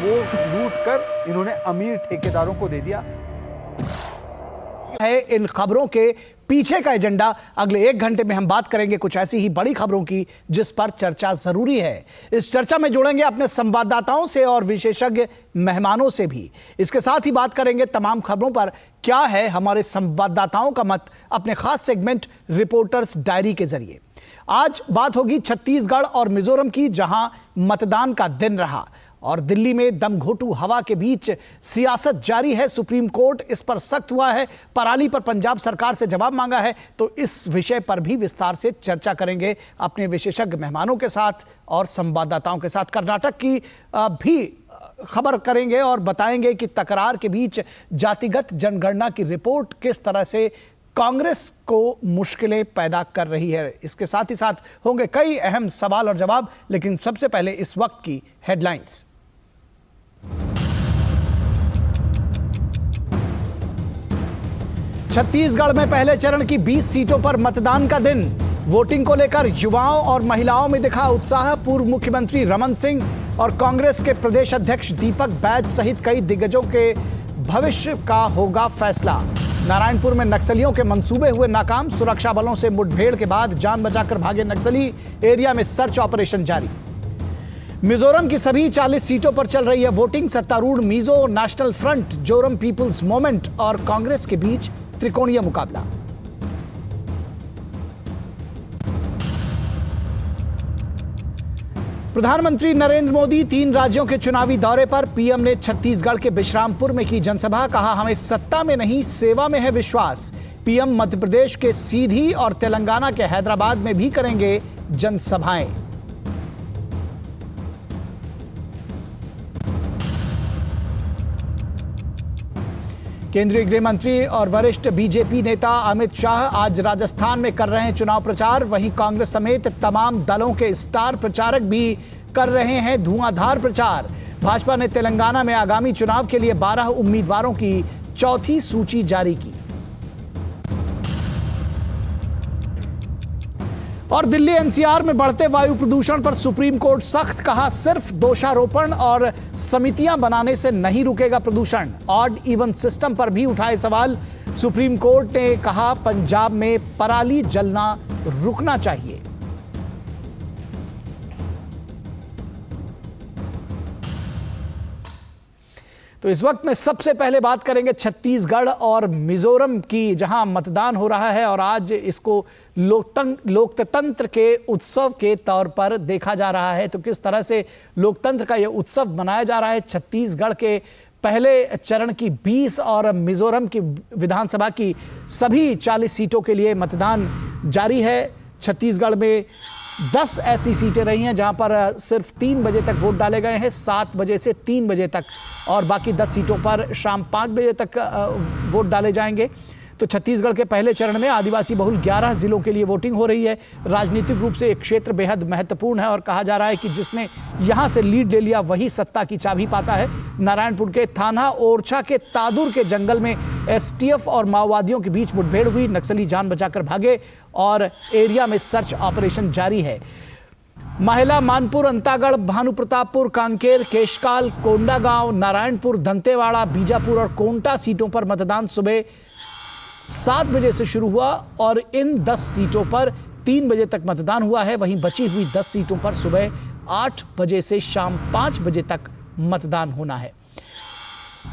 वो लूट कर इन्होंने अमीर ठेकेदारों को दे दिया है। इन खबरों के पीछे का एजेंडा अगले 1 घंटे में हम बात करेंगे कुछ ऐसी ही बड़ी खबरों की जिस पर चर्चा जरूरी है। इस चर्चा में जुड़ेंगे अपने संवाददाताओं से और विशेषज्ञ मेहमानों से भी। इसके साथ ही बात करेंगे तमाम खबरों पर क्या है हमारे संवाददाताओं का मत अपने खास सेगमेंट रिपोर्टर्स डायरी के जरिए। आज बात होगी छत्तीसगढ़ और मिजोरम की, जहां मतदान का दिन रहा और दिल्ली में दमघोटू हवा के बीच सियासत जारी है। सुप्रीम कोर्ट इस पर सख्त हुआ है, पराली पर पंजाब सरकार से जवाब मांगा है। तो इस विषय पर भी विस्तार से चर्चा करेंगे अपने विशेषज्ञ मेहमानों के साथ और संवाददाताओं के साथ। कर्नाटक की भी खबर करेंगे और बताएंगे कि तकरार के बीच जातिगत जनगणना की रिपोर्ट किस तरह से कांग्रेस को मुश्किलें पैदा कर रही है। इसके साथ ही साथ होंगे कई अहम सवाल और जवाब, लेकिन सबसे पहले इस वक्त की हेडलाइंस। छत्तीसगढ़ में पहले चरण की 20 सीटों पर मतदान का दिन। वोटिंग को लेकर युवाओं और महिलाओं में दिखा उत्साह। पूर्व मुख्यमंत्री रमन सिंह और कांग्रेस के प्रदेश अध्यक्ष दीपक बैज सहित कई दिग्गजों के भविष्य का होगा फैसला। नारायणपुर में नक्सलियों के मंसूबे हुए नाकाम। सुरक्षा बलों से मुठभेड़ के बाद जान बचाकर भागे नक्सली। एरिया में सर्च ऑपरेशन जारी। मिजोरम की सभी 40 सीटों पर चल रही है वोटिंग। सत्तारूढ़ Mizo national front, Zoram people's movement और कांग्रेस के बीच त्रिकोणीय मुकाबला। प्रधानमंत्री नरेंद्र मोदी 3 राज्यों के चुनावी दौरे पर। पीएम ने छत्तीसगढ़ के बिश्रामपुर में की जनसभा। कहा, हमें सत्ता में नहीं सेवा में है विश्वास। पीएम मध्य प्रदेश के सीधी और तेलंगाना के हैदराबाद में भी करेंगे जनसभाएं। केंद्रीय गृह मंत्री और वरिष्ठ बीजेपी नेता अमित शाह आज राजस्थान में कर रहे हैं चुनाव प्रचार। वहीं कांग्रेस समेत तमाम दलों के स्टार प्रचारक भी कर रहे हैं धुआंधार प्रचार। भाजपा ने तेलंगाना में आगामी चुनाव के लिए 12 उम्मीदवारों की चौथी सूची जारी की। और दिल्ली एनसीआर में बढ़ते वायु प्रदूषण पर सुप्रीम कोर्ट सख्त। कहा, सिर्फ दोषारोपण और समितियां बनाने से नहीं रुकेगा प्रदूषण। ऑड इवन सिस्टम पर भी उठाए सवाल। सुप्रीम कोर्ट ने कहा, पंजाब में पराली जलना रुकना चाहिए। तो इस वक्त में सबसे पहले बात करेंगे छत्तीसगढ़ और मिजोरम की, जहां मतदान हो रहा है और आज इसको लोकतंत्र के उत्सव के तौर पर देखा जा रहा है। तो किस तरह से लोकतंत्र का यह उत्सव मनाया जा रहा है। छत्तीसगढ़ के पहले चरण की 20 और मिजोरम की विधानसभा की सभी 40 सीटों के लिए मतदान जारी है। छत्तीसगढ़ में 10 ऐसी सीटें रही हैं जहां पर सिर्फ 3 बजे तक वोट डाले गए हैं, 7 बजे से 3 बजे तक, और बाकी 10 सीटों पर शाम 5 बजे तक वोट डाले जाएंगे। तो छत्तीसगढ़ के पहले चरण में आदिवासी बहुल 11 जिलों के लिए वोटिंग हो रही है। राजनीतिक रूप से एक क्षेत्र बेहद महत्वपूर्ण है और कहा जा रहा है कि जिसने यहां से लीड ले लिया वही सत्ता की चाबी पाता है। नारायणपुर के थाना ओरछा के तादुर के जंगल में एसटीएफ और माओवादियों के बीच मुठभेड़ हुई। नक्सली जान बचाकर भागे और एरिया में सर्च ऑपरेशन जारी है। महिला मानपुर, अंतागढ़, भानुप्रतापपुर, कांकेर, केशकाल, कोंडागांव, नारायणपुर, दंतेवाड़ा, बीजापुर और कोंटा सीटों पर मतदान सुबह 7 बजे से शुरू हुआ और इन 10 सीटों पर 3 बजे तक मतदान हुआ है। वहीं बची हुई 10 सीटों पर सुबह 8 बजे से शाम 5 बजे तक मतदान होना है।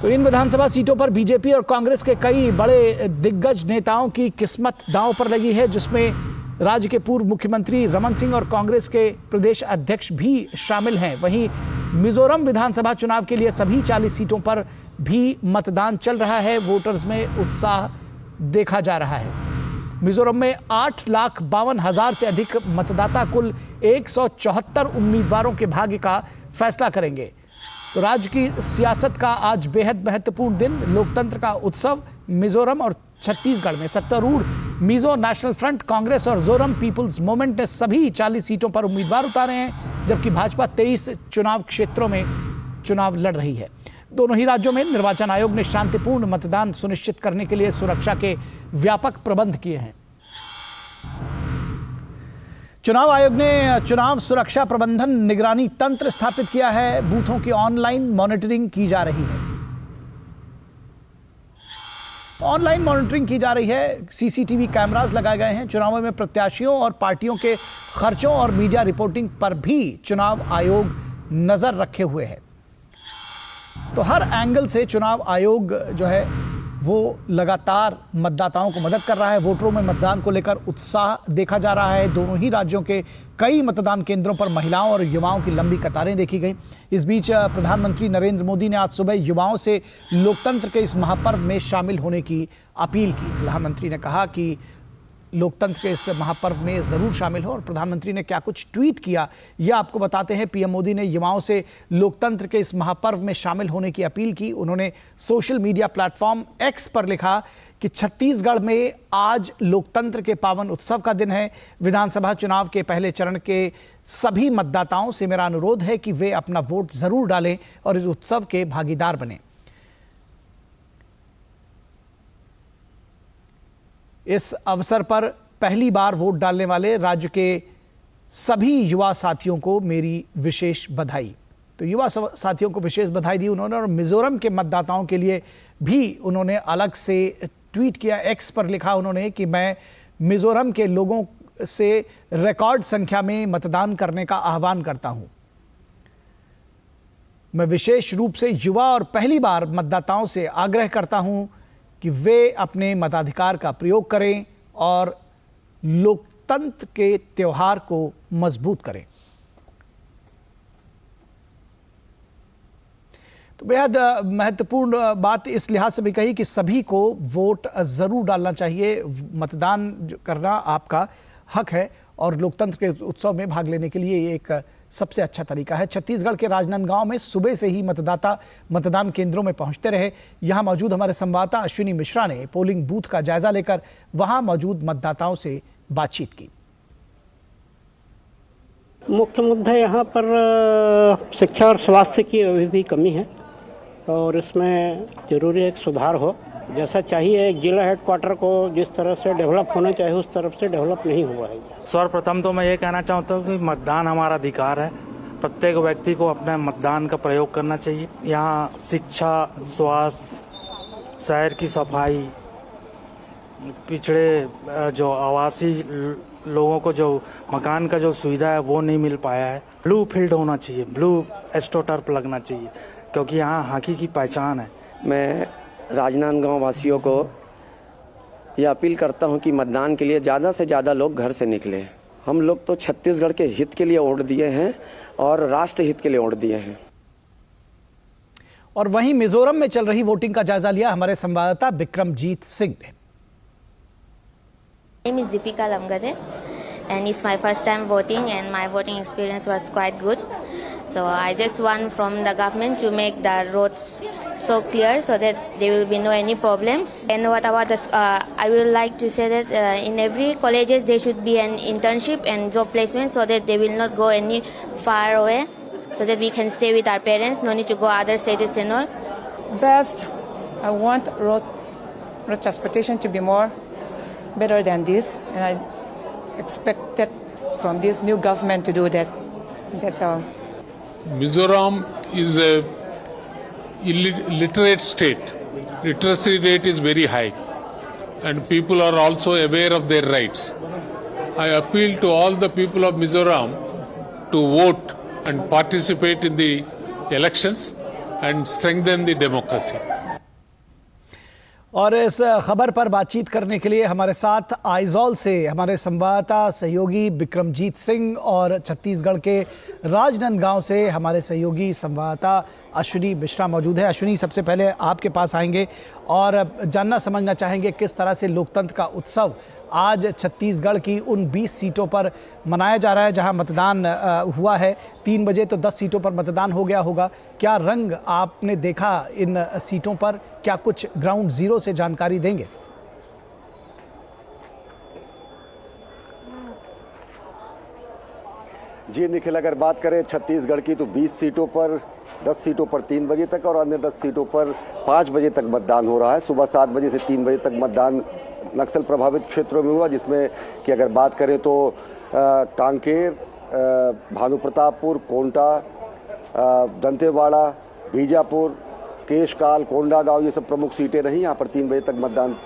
तो इन विधानसभा सीटों पर बीजेपी और कांग्रेस के कई बड़े दिग्गज नेताओं की किस्मत दांव पर लगी है, जिसमें राज्य के पूर्व मुख्यमंत्री रमन सिंह और कांग्रेस के प्रदेश अध्यक्ष भी शामिल हैं। वहीं मिजोरम विधानसभा चुनाव के लिए सभी 40 सीटों पर भी मतदान चल रहा है। वोटर्स में उत्साह देखा जा रहा है। मिजोरम में 8,52,000 से अधिक मतदाता कुल 174 उम्मीदवारों के भाग्य का फैसला करेंगे। तो राज्य की सियासत का आज बेहद महत्वपूर्ण दिन, लोकतंत्र का उत्सव। मिजोरम और छत्तीसगढ़ में सत्तारूढ़ मिजो नेशनल फ्रंट, कांग्रेस और जोरम पीपुल्स मूवमेंट ने सभी 40 सीटों पर उम्मीदवार उतारे हैं, जबकि भाजपा 23 चुनाव क्षेत्रों में चुनाव लड़ रही है। दोनों ही राज्यों में निर्वाचन आयोग ने शांतिपूर्ण मतदान सुनिश्चित करने के लिए सुरक्षा के व्यापक प्रबंध किए हैं। चुनाव आयोग ने चुनाव सुरक्षा प्रबंधन निगरानी तंत्र स्थापित किया है। बूथों की ऑनलाइन मॉनिटरिंग की जा रही है। ऑनलाइन मॉनिटरिंग की जा रही है। सीसीटीवी कैमरास लगाए गए हैं। चुनावों में प्रत्याशियों और पार्टियों के खर्चों और मीडिया रिपोर्टिंग पर भी चुनाव आयोग नजर रखे हुए है। तो हर एंगल से चुनाव आयोग जो है वो लगातार मतदाताओं को मदद कर रहा है। वोटरों में मतदान को लेकर उत्साह देखा जा रहा है। दोनों ही राज्यों के कई मतदान केंद्रों पर महिलाओं और युवाओं की लंबी कतारें देखी गई। इस बीच प्रधानमंत्री नरेंद्र मोदी ने आज सुबह युवाओं से लोकतंत्र के इस महापर्व में शामिल होने की अपील की। प्रधानमंत्री ने कहा कि लोकतंत्र के इस महापर्व में जरूर शामिल हो। और प्रधानमंत्री ने क्या कुछ ट्वीट किया यह आपको बताते हैं। पीएम मोदी ने युवाओं से लोकतंत्र के इस महापर्व में शामिल होने की अपील की। उन्होंने सोशल मीडिया प्लेटफॉर्म एक्स पर लिखा कि छत्तीसगढ़ में आज लोकतंत्र के पावन उत्सव का दिन है। विधानसभा चुनाव के पहले चरण के सभी मतदाताओं से मेरा अनुरोध है कि वे अपना वोट जरूर डालें और इस उत्सव के भागीदार बने। इस अवसर पर पहली बार वोट डालने वाले राज्य के सभी युवा साथियों को मेरी विशेष बधाई। तो युवा साथियों को विशेष बधाई दी उन्होंने। और मिजोरम के मतदाताओं के लिए भी उन्होंने अलग से ट्वीट किया। एक्स पर लिखा उन्होंने कि मैं मिजोरम के लोगों से रिकॉर्ड संख्या में मतदान करने का आह्वान करता हूं। मैं विशेष रूप से युवा और पहली बार मतदाताओं से आग्रह करता हूं कि वे अपने मताधिकार का प्रयोग करें और लोकतंत्र के त्योहार को मजबूत करें। तो बेहद महत्वपूर्ण बात इस लिहाज से भी कही कि सभी को वोट जरूर डालना चाहिए। मतदान करना आपका हक है और लोकतंत्र के उत्सव में भाग लेने के लिए ये एक सबसे अच्छा तरीका है। छत्तीसगढ़ के राजनांदगांव में सुबह से ही मतदाता मतदान केंद्रों में पहुंचते रहे। यहां मौजूद हमारे संवाददाता अश्विनी मिश्रा ने पोलिंग बूथ का जायजा लेकर वहां मौजूद मतदाताओं से बातचीत की। मुख्य मुद्दा यहाँ पर शिक्षा और स्वास्थ्य की अभी भी कमी है और इसमें जरूरी एक सुधार हो। जैसा चाहिए एक जिला हेडक्वार्टर को जिस तरह से डेवलप होना चाहिए उस तरफ से डेवलप नहीं हुआ है। सर्वप्रथम तो मैं ये कहना चाहता हूँ कि मतदान हमारा अधिकार है। प्रत्येक व्यक्ति को अपने मतदान का प्रयोग करना चाहिए। यहाँ शिक्षा, स्वास्थ्य, शहर की सफाई, पिछड़े जो आवासी लोगों को जो मकान का जो सुविधा है वो नहीं मिल पाया है। ब्लू फील्ड होना चाहिए, ब्लू एस्ट्रोटर्फ लगना चाहिए क्योंकि यहाँ हॉकी की पहचान है। मैं राजनांदगांव वासियों को यह अपील करता हूं कि मतदान के लिए ज़्यादा से ज़्यादा लोग घर से निकलें। हम लोग तो छत्तीसगढ़ के हित के लिए वोट दिए हैं और राष्ट्र हित के लिए वोट दिए हैं। और वहीं मिजोरम में चल रही वोटिंग का जायजा लिया हमारे संवाददाता बिक्रमजीत सिंह ने। My name is Deepika Lamgade and it's my first time voting and my voting experience was quite good. So I just want from the government to make the roads so clear so that there will be no any problems. And what about this? I would like to say that in every colleges there should be an internship and job placement so that they will not go any far away, so that we can stay with our parents. No need to go other states and all. Best, I want road transportation to be more better than this, and I expected from this new government to do that. That's all. Mizoram is a illiterate state. Literacy rate is very high and people are also aware of their rights. I appeal to all the people of Mizoram to vote and participate in the elections and strengthen the democracy. और इस खबर पर बातचीत करने के लिए हमारे साथ आइजॉल से हमारे संवाददाता सहयोगी बिक्रमजीत सिंह और छत्तीसगढ़ के राजनांदगांव से हमारे सहयोगी संवाददाता अश्विनी मिश्रा मौजूद है। अश्विनी, सबसे पहले आपके पास आएंगे और जानना समझना चाहेंगे किस तरह से लोकतंत्र का उत्सव आज छत्तीसगढ़ की उन 20 सीटों पर मनाया जा रहा है जहां मतदान हुआ है। 3 बजे तो 10 सीटों पर मतदान हो गया होगा। क्या रंग आपने देखा इन सीटों पर? क्या कुछ ग्राउंड जीरो से जानकारी देंगे? जी निखिल, अगर बात करें छत्तीसगढ़ की तो 20 सीटों पर 10 सीटों पर 3 बजे तक और अन्य 10 सीटों पर 5 बजे तक मतदान हो रहा है। सुबह 7 बजे से 3 बजे तक मतदान नक्सल प्रभावित क्षेत्रों में हुआ, जिसमें कि अगर बात करें तो कांकेर, भानुप्रतापपुर, कोंटा, दंतेवाड़ा, बीजापुर, केशकाल, कोंडागांव, ये सब प्रमुख सीटें रहीं। यहाँ पर 3 बजे तक मतदान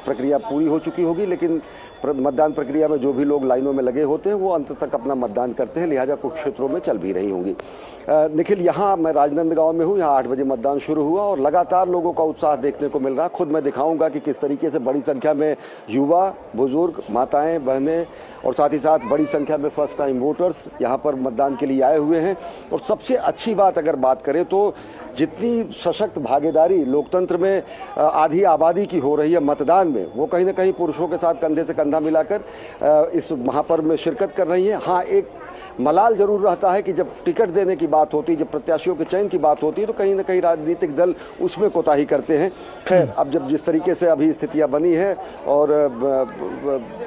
प्रक्रिया पूरी हो चुकी होगी, लेकिन मतदान प्रक्रिया में जो भी लोग लाइनों में लगे होते हैं वो अंत तक अपना मतदान करते हैं, लिहाजा कुछ क्षेत्रों में चल भी रही होंगी। निखिल, यहाँ मैं राजनांदगांव में हूँ, यहाँ 8 बजे मतदान शुरू हुआ और लगातार लोगों का उत्साह देखने को मिल रहा है। खुद मैं दिखाऊंगा कि किस तरीके से बड़ी संख्या में युवा, बुजुर्ग, माताएं, बहनें और साथ ही साथ बड़ी संख्या में फर्स्ट टाइम वोटर्स यहाँ पर मतदान के लिए आए हुए हैं। और सबसे अच्छी बात अगर बात करें तो जितनी सशक्त भागीदारी लोकतंत्र में आधी आबादी की हो रही है मतदान में, वो कहीं ना कहीं पुरुषों के साथ कंधे से कंधा मिलाकर इस महापर्व में शिरकत कर रही है। हाँ, एक मलाल जरूर रहता है कि जब टिकट देने की बात होती है, जब प्रत्याशियों के चयन की बात होती है, तो कहीं ना कहीं राजनीतिक दल उसमें कोताही करते हैं। खैर, अब जब जिस तरीके से अभी स्थितियां बनी है और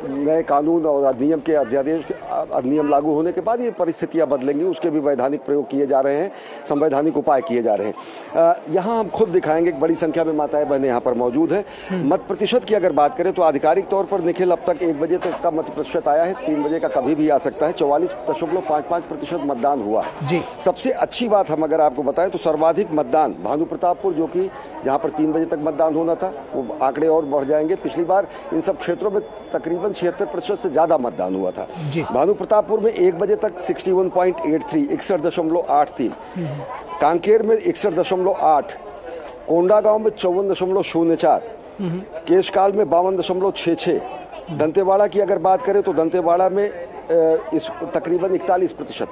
नए कानून और अधिनियम के अधिनियम लागू होने के बाद ये परिस्थितियां बदलेंगी, उसके भी वैधानिक प्रयोग किए जा रहे हैं, संवैधानिक उपाय किए जा रहे हैं। यहाँ हम खुद दिखाएंगे, बड़ी संख्या में माताएं बहनें यहाँ पर मौजूद हैं। मत प्रतिशत की अगर बात करें तो आधिकारिक तौर पर निखिल अब तक 1 बजे तक का मत प्रतिशत आया है, 3 बजे का कभी भी आ सकता है। 44.55% मतदान हुआ है जी। सबसे अच्छी बात हम अगर आपको बताएं तो सर्वाधिक मतदान भानुप्रतापपुर, जो कि जहां पर 3 बजे तक मतदान होना था, वो आंकड़े और बढ़ जाएंगे। पिछली बार इन सब क्षेत्रों में तकरीबन 76% से ज्यादा मतदान हुआ था। भानुप्रतापपुर में 1 बजे तक 61.83 61.83, कांकेर में 61.8, कोंडागांव में 54.04, केशकाल में 52.66, दंतेवाड़ा की अगर बात करें तो दंतेवाड़ा में इस तकरीबन 41%।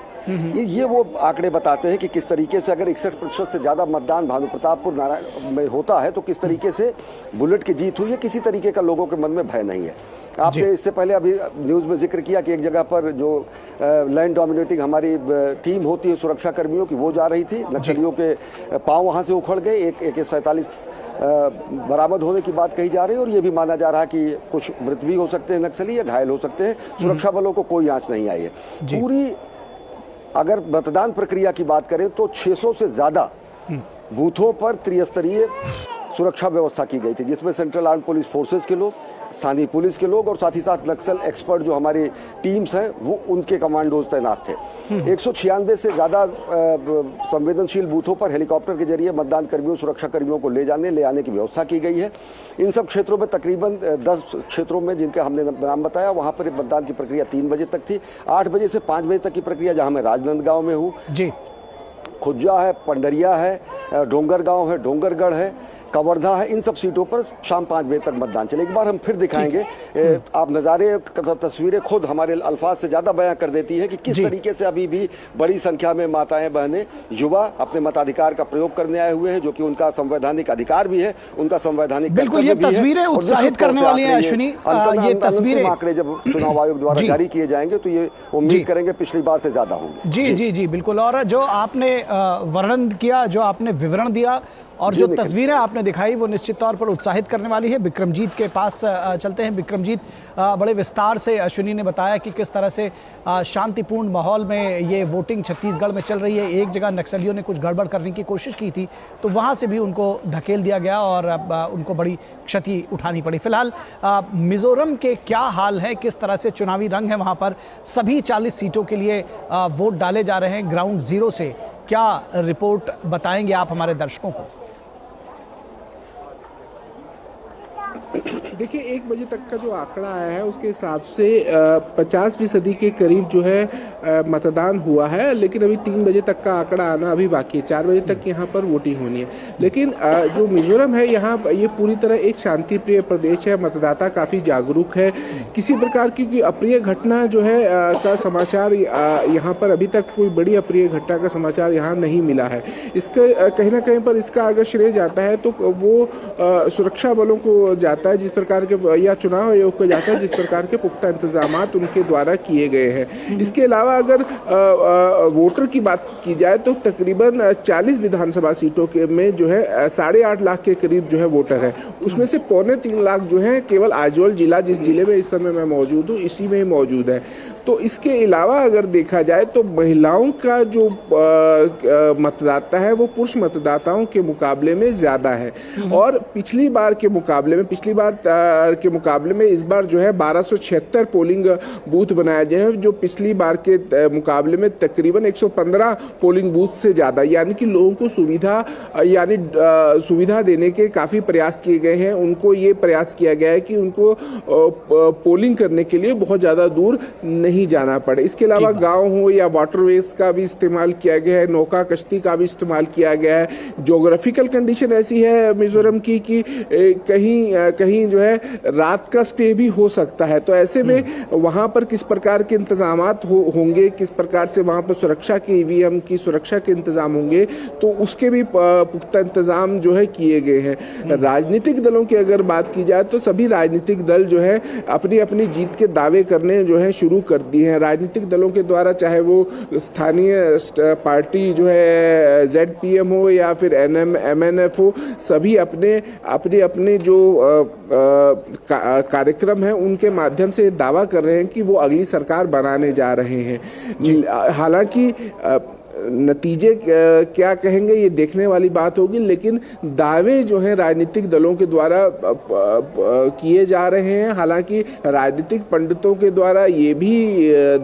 ये वो आंकड़े बताते हैं कि किस तरीके से अगर 61% से ज़्यादा मतदान भानुप्रतापपुर नारायण में होता है तो किस तरीके से बुलेट की जीत हुई है। किसी तरीके का लोगों के मन में भय नहीं है। आपने इससे पहले अभी न्यूज़ में जिक्र किया कि एक जगह पर जो लैंड डोमिनेटिंग हमारी टीम होती है सुरक्षा कर्मियों की, वो जा रही थी, नक्सलियों के पाँव वहाँ से उखड़ गए, एक AK-47 बरामद होने की बात कही जा रही है और ये भी माना जा रहा है कि कुछ मृत भी हो सकते हैं नक्सली या घायल हो सकते हैं। सुरक्षा बलों को कोई आंच नहीं आई है। पूरी अगर मतदान प्रक्रिया की बात करें तो 600 से ज़्यादा बूथों पर त्रिस्तरीय सुरक्षा व्यवस्था की गई थी, जिसमें सेंट्रल आर्म पुलिस फोर्सेस के लोग, स्थानीय पुलिस के लोग और साथ ही साथ नक्सल एक्सपर्ट जो हमारी टीम्स हैं वो उनके कमांडोज तैनात थे। 196 से ज़्यादा संवेदनशील बूथों पर हेलीकॉप्टर के जरिए मतदान कर्मियों, सुरक्षा कर्मियों को ले आने की व्यवस्था की गई है। इन सब क्षेत्रों में तकरीबन 10 क्षेत्रों में जिनके हमने नाम बताया, वहाँ पर मतदान की प्रक्रिया 3 बजे तक थी। 8 बजे से 5 बजे तक की प्रक्रिया, जहाँ मैं राजनांदगांव में हूँ जी, खुज्जा है, पंडरिया है, डोंगरगांव है, डोंगरगढ़ है, कवर्धा है, इन सब सीटों पर शाम 5 बजे तक मतदान चले। एक बार हम फिर दिखाएंगे। आप नज़ारे, तस्वीरें खुद हमारे अल्फाज से ज़्यादा बयां कर देती हैं कि किस तरीके से अभी भी बड़ी संख्या में माताएं, बहनें, युवा अपने मताधिकार का प्रयोग करने आए हुए हैं, जो कि उनका संवैधानिक अधिकार भी है, उनका संवैधानिक बिल्कुल। ये तस्वीरें उत्साहित करने वाली हैं अश्विनी। ये तस्वीरें आंकड़े जब चुनाव आयोग द्वारा जारी किए जाएंगे तो ये उम्मीद करेंगे पिछली बार से ज़्यादा होंगे। जी जी जी बिल्कुल। और जो आपने वर्णन किया, जो आपने विवरण दिया और जो तस्वीरें आपने दिखाई, वो निश्चित तौर पर उत्साहित करने वाली है। विक्रमजीत के पास चलते हैं। विक्रमजीत, बड़े विस्तार से अश्विनी ने बताया कि किस तरह से शांतिपूर्ण माहौल में ये वोटिंग छत्तीसगढ़ में चल रही है। एक जगह नक्सलियों ने कुछ गड़बड़ करने की कोशिश की थी तो वहाँ से भी उनको धकेल दिया गया और उनको बड़ी क्षति उठानी पड़ी। फिलहाल मिजोरम के क्या हाल है, किस तरह से चुनावी रंग है वहाँ पर? सभी 40 सीटों के लिए वोट डाले जा रहे हैं ग्राउंड जीरो से। क्या रिपोर्ट बताएंगे आप हमारे दर्शकों को? देखिए, 1 बजे तक का जो आंकड़ा आया है उसके हिसाब से 50% के करीब जो है मतदान हुआ है, लेकिन अभी 3 बजे तक का आंकड़ा आना अभी बाकी है। 4 बजे तक यहाँ पर वोटिंग होनी है। लेकिन जो मिजोरम है, यहाँ ये पूरी तरह एक शांति प्रिय प्रदेश है। मतदाता काफ़ी जागरूक है। किसी प्रकार की अप्रिय घटना जो है का समाचार यहाँ पर अभी तक कोई बड़ी अप्रिय घटना का समाचार यहाँ नहीं मिला है। इसके कहीं ना कहीं पर इसका अगर श्रेय जाता है तो वो सुरक्षा बलों को जाता है, जिस प्रकार के, या चुनाव आयोग को जाता है, जिस प्रकार के पुख्ता इंतजामात उनके द्वारा किए गए हैं। इसके अलावा अगर वोटर की बात की जाए तो तकरीबन 40 विधानसभा सीटों के में जो है 8.5 लाख के करीब जो है वोटर है। उसमें से 2.25 लाख जो है केवल आजोल जिला, जिस जिले में इस समय मैं मौजूद हूँ, इसी में ही मौजूद है। तो इसके अलावा अगर देखा जाए तो महिलाओं का जो मतदाता है वो पुरुष मतदाताओं के मुकाबले में ज़्यादा है। और पिछली बार के मुकाबले में इस बार जो है 1276 पोलिंग बूथ बनाए गए हैं, जो पिछली बार के मुकाबले में तकरीबन 115 पोलिंग बूथ से ज़्यादा, यानी कि लोगों को सुविधा देने के काफ़ी प्रयास किए गए हैं। उनको ये प्रयास किया गया है कि उनको पोलिंग करने के लिए बहुत ज़्यादा दूर नहीं जाना पड़े। इसके अलावा गांव हो या वाटरवेज का भी इस्तेमाल किया गया है, नौका कश्ती का भी इस्तेमाल किया गया है। ज्योग्राफिकल कंडीशन ऐसी है मिजोरम की कि कहीं जो है रात का स्टे भी हो सकता है, तो ऐसे में वहाँ पर किस प्रकार के इंतजामात होंगे, किस प्रकार से वहाँ पर सुरक्षा के ईवीएम की सुरक्षा के इंतजाम होंगे, तो उसके भी पुख्ता इंतजाम जो है किए गए हैं। राजनीतिक दलों की अगर बात की जाए तो सभी राजनीतिक दल जो है अपनी अपनी जीत के दावे करने जो है शुरू कर दिए हैं। राजनीतिक दलों के द्वारा चाहे वो स्थानीय पार्टी जो है ZPM हो या फिर MNF हो, सभी अपने जो कार्यक्रम है उनके माध्यम से दावा कर रहे हैं कि वो अगली सरकार बनाने जा रहे हैं। हालांकि नतीजे क्या कहेंगे ये देखने वाली बात होगी, लेकिन दावे जो हैं राजनीतिक दलों के द्वारा किए जा रहे हैं। हालांकि राजनीतिक पंडितों के द्वारा ये भी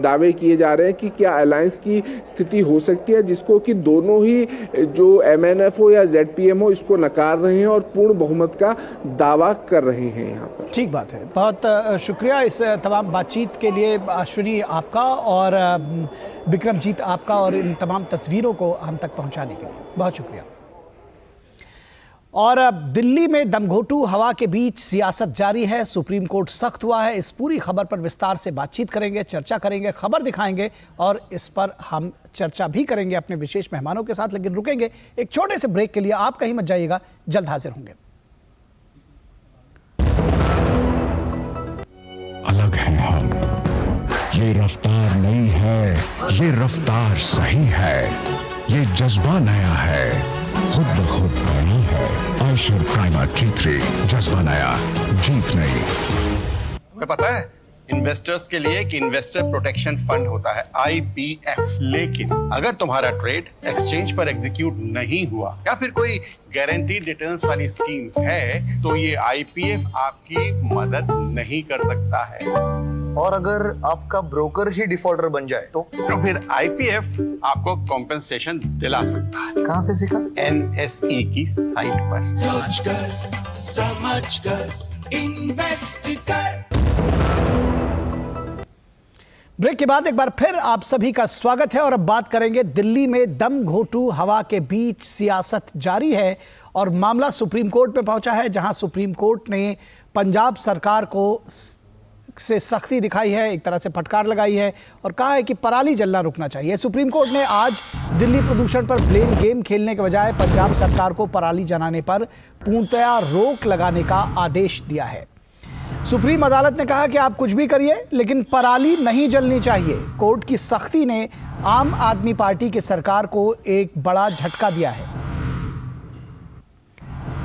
दावे किए जा रहे हैं कि क्या अलायंस की स्थिति हो सकती है, जिसको कि दोनों ही जो MNF हो या ZPM हो इसको नकार रहे हैं और पूर्ण बहुमत का दावा कर रहे हैं यहाँ पर। ठीक बात है, बहुत शुक्रिया इस तमाम बातचीत के लिए अश्विनी आपका और विक्रमजीत आपका, और इन तमाम तस्वीरों को हम तक पहुंचाने के लिए बहुत शुक्रिया। और अब दिल्ली में दमघोटू हवा के बीच सियासत जारी है, सुप्रीम कोर्ट सख्त हुआ है। इस पूरी खबर पर विस्तार से बातचीत करेंगे, चर्चा करेंगे, खबर दिखाएंगे और इस पर हम चर्चा भी करेंगे अपने विशेष मेहमानों के साथ। लेकिन रुकेंगे एक छोटे से ब्रेक के लिए, आप कहीं मत जाइएगा, जल्द हाजिर होंगे। अलग हैं हम, ये रफ्तार नई है, ये रफ्तार सही है, ये जज्बा नया है, खुद ब खुद नया है। आयशर प्राइमर G3, जज्बा नया, जीत नई। तुम्हें पता है इन्वेस्टर्स के लिए एक इन्वेस्टर प्रोटेक्शन फंड होता है IPF, लेकिन अगर तुम्हारा ट्रेड एक्सचेंज पर एग्जीक्यूट नहीं हुआ या फिर कोई गारंटीड रिटर्न्स वाली स्कीम है तो ये IPF आपकी मदद नहीं कर सकता है। और अगर आपका ब्रोकर ही डिफॉल्टर बन जाए तो फिर IPF आपको कॉम्पेंसेशन दिला सकता है। कहां से सीखा? NSE की साइट पर। समझकर इन्वेस्ट कर। ब्रेक के बाद एक बार फिर आप सभी का स्वागत है और अब बात करेंगे दिल्ली में दमघोटू हवा के बीच सियासत जारी है और मामला सुप्रीम कोर्ट में पहुंचा है, जहां सुप्रीम कोर्ट ने पंजाब सरकार को से सख्ती दिखाई है, एक तरह से फटकार लगाई है और कहा है कि पराली जलना रुकना चाहिए। सुप्रीम कोर्ट ने आज दिल्ली प्रदूषण पर ब्लेम गेम खेलने के बजाय पंजाब सरकार को पराली जलाने पर पूर्णतया रोक लगाने का आदेश दिया है। सुप्रीम अदालत ने कहा कि आप कुछ भी करिए लेकिन पराली नहीं जलनी चाहिए। कोर्ट की सख्ती ने आम आदमी पार्टी की सरकार को एक बड़ा झटका दिया है।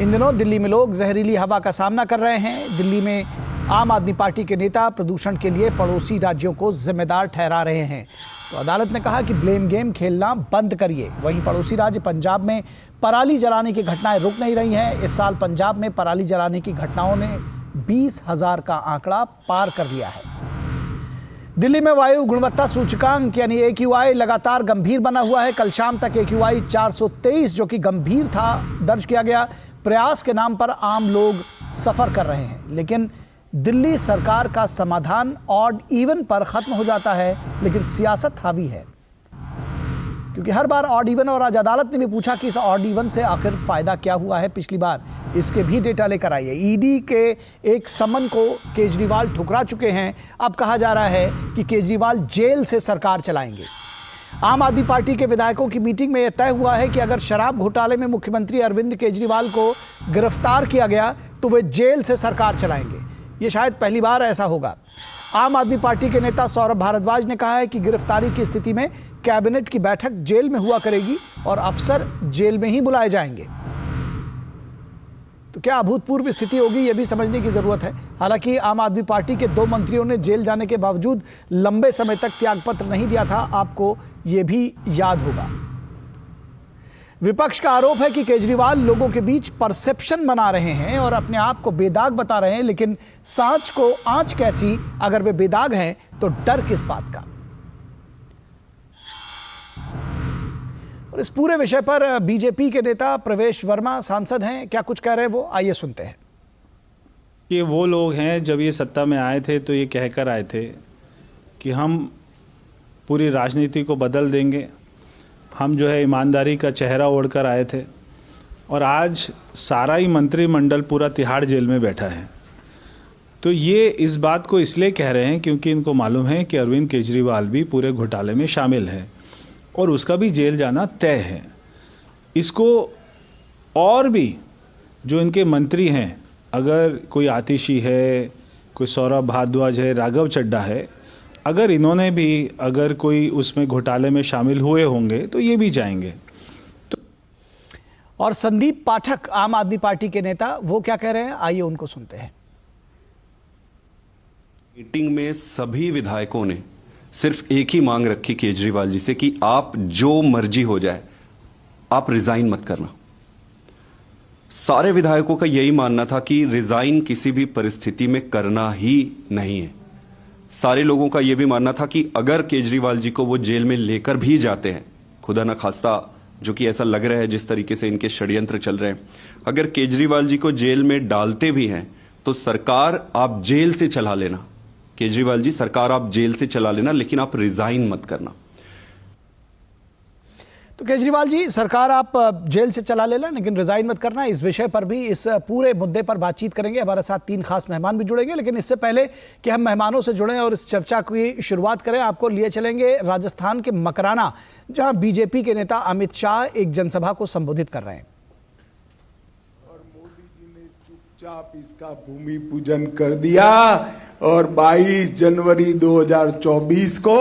इन दिनों दिल्ली में लोग जहरीली हवा का सामना कर रहे हैं। दिल्ली में आम आदमी पार्टी के नेता प्रदूषण के लिए पड़ोसी राज्यों को जिम्मेदार ठहरा रहे हैं, तो अदालत ने कहा कि ब्लेम गेम खेलना बंद करिए। वहीं पड़ोसी राज्य पंजाब में पराली जलाने की घटनाएं रुक नहीं रही हैं। इस साल पंजाब में पराली जलाने की घटनाओं ने 20,000 का आंकड़ा पार कर लिया है। दिल्ली में वायु गुणवत्ता सूचकांक यानी AQI लगातार गंभीर बना हुआ है। कल शाम तक AQI 423 जो कि गंभीर था दर्ज किया गया। प्रयास के नाम पर आम लोग सफर कर रहे हैं, लेकिन दिल्ली सरकार का समाधान ऑड इवन पर खत्म हो जाता है, लेकिन सियासत हावी है क्योंकि हर बार ऑड इवन, और आज अदालत ने भी पूछा कि इस ऑड इवन से आखिर फायदा क्या हुआ है पिछली बार, इसके भी डेटा लेकर आइए। ईडी के एक समन को केजरीवाल ठुकरा चुके हैं। अब कहा जा रहा है कि केजरीवाल जेल से सरकार चलाएंगे। आम आदमी पार्टी के विधायकों की मीटिंग में यह तय हुआ है कि अगर शराब घोटाले में मुख्यमंत्री अरविंद केजरीवाल को गिरफ्तार किया गया तो वे जेल से सरकार चलाएंगे। ये शायद पहली बार ऐसा होगा। आम आदमी पार्टी के नेता सौरभ भारद्वाज ने कहा है कि गिरफ्तारी की स्थिति में कैबिनेट की बैठक जेल में हुआ करेगी और अफसर जेल में ही बुलाए जाएंगे। तो तो क्या अभूतपूर्व स्थिति होगी, यह भी समझने की जरूरत है। हालांकि आम आदमी पार्टी के 2 मंत्रियों ने जेल जाने के बावजूद लंबे समय तक त्यागपत्र नहीं दिया था, आपको यह भी याद होगा। विपक्ष का आरोप है कि केजरीवाल लोगों के बीच परसेप्शन बना रहे हैं और अपने आप को बेदाग बता रहे हैं, लेकिन सांच को आंच कैसी, अगर वे बेदाग हैं तो डर किस बात का। और इस पूरे विषय पर बीजेपी के नेता प्रवेश वर्मा सांसद हैं, क्या कुछ कह रहे हैं वो, आइए सुनते हैं। ये वो लोग हैं जब ये सत्ता में आए थे तो ये कहकर आए थे कि हम पूरी राजनीति को बदल देंगे, हम जो है ईमानदारी का चेहरा ओढ़कर आए थे, और आज सारा ही मंत्रिमंडल पूरा तिहाड़ जेल में बैठा है। तो ये इस बात को इसलिए कह रहे हैं क्योंकि इनको मालूम है कि अरविंद केजरीवाल भी पूरे घोटाले में शामिल है और उसका भी जेल जाना तय है। इसको और भी जो इनके मंत्री हैं, अगर कोई आतिशी है, कोई सौरभ भारद्वाज है, राघव चड्ढा है, अगर इन्होंने भी अगर कोई उसमें घोटाले में शामिल हुए होंगे तो ये भी जाएंगे। और संदीप पाठक आम आदमी पार्टी के नेता, वो क्या कह रहे हैं, आइए उनको सुनते हैं। मीटिंग में सभी विधायकों ने सिर्फ एक ही मांग रखी केजरीवाल जी से कि आप जो मर्जी हो जाए, आप रिजाइन मत करना। सारे विधायकों का यही मानना था कि रिजाइन किसी भी परिस्थिति में करना ही नहीं है। सारे लोगों का यह भी मानना था कि अगर केजरीवाल जी को वो जेल में लेकर भी जाते हैं, खुदा न खास्ता, जो कि ऐसा लग रहा है जिस तरीके से इनके षड्यंत्र चल रहे हैं, अगर केजरीवाल जी को जेल में डालते भी हैं तो सरकार आप जेल से चला लेना, केजरीवाल जी सरकार आप जेल से चला लेना, लेकिन आप रिजाइन मत करना। तो केजरीवाल जी सरकार आप जेल से चला लेना लेकिन रिजाइन मत करना। इस विषय पर भी, इस पूरे मुद्दे पर बातचीत करेंगे। हमारे साथ 3 खास मेहमान भी जुड़ेंगे, लेकिन इससे पहले कि हम मेहमानों से जुड़ें और इस चर्चा की शुरुआत करें, आपको लिए चलेंगे राजस्थान के मकराना, जहां बीजेपी के नेता अमित शाह एक जनसभा को संबोधित कर रहे हैं। और मोदी जी ने चुपचाप इसका भूमि पूजन कर दिया और 22 जनवरी 2024 को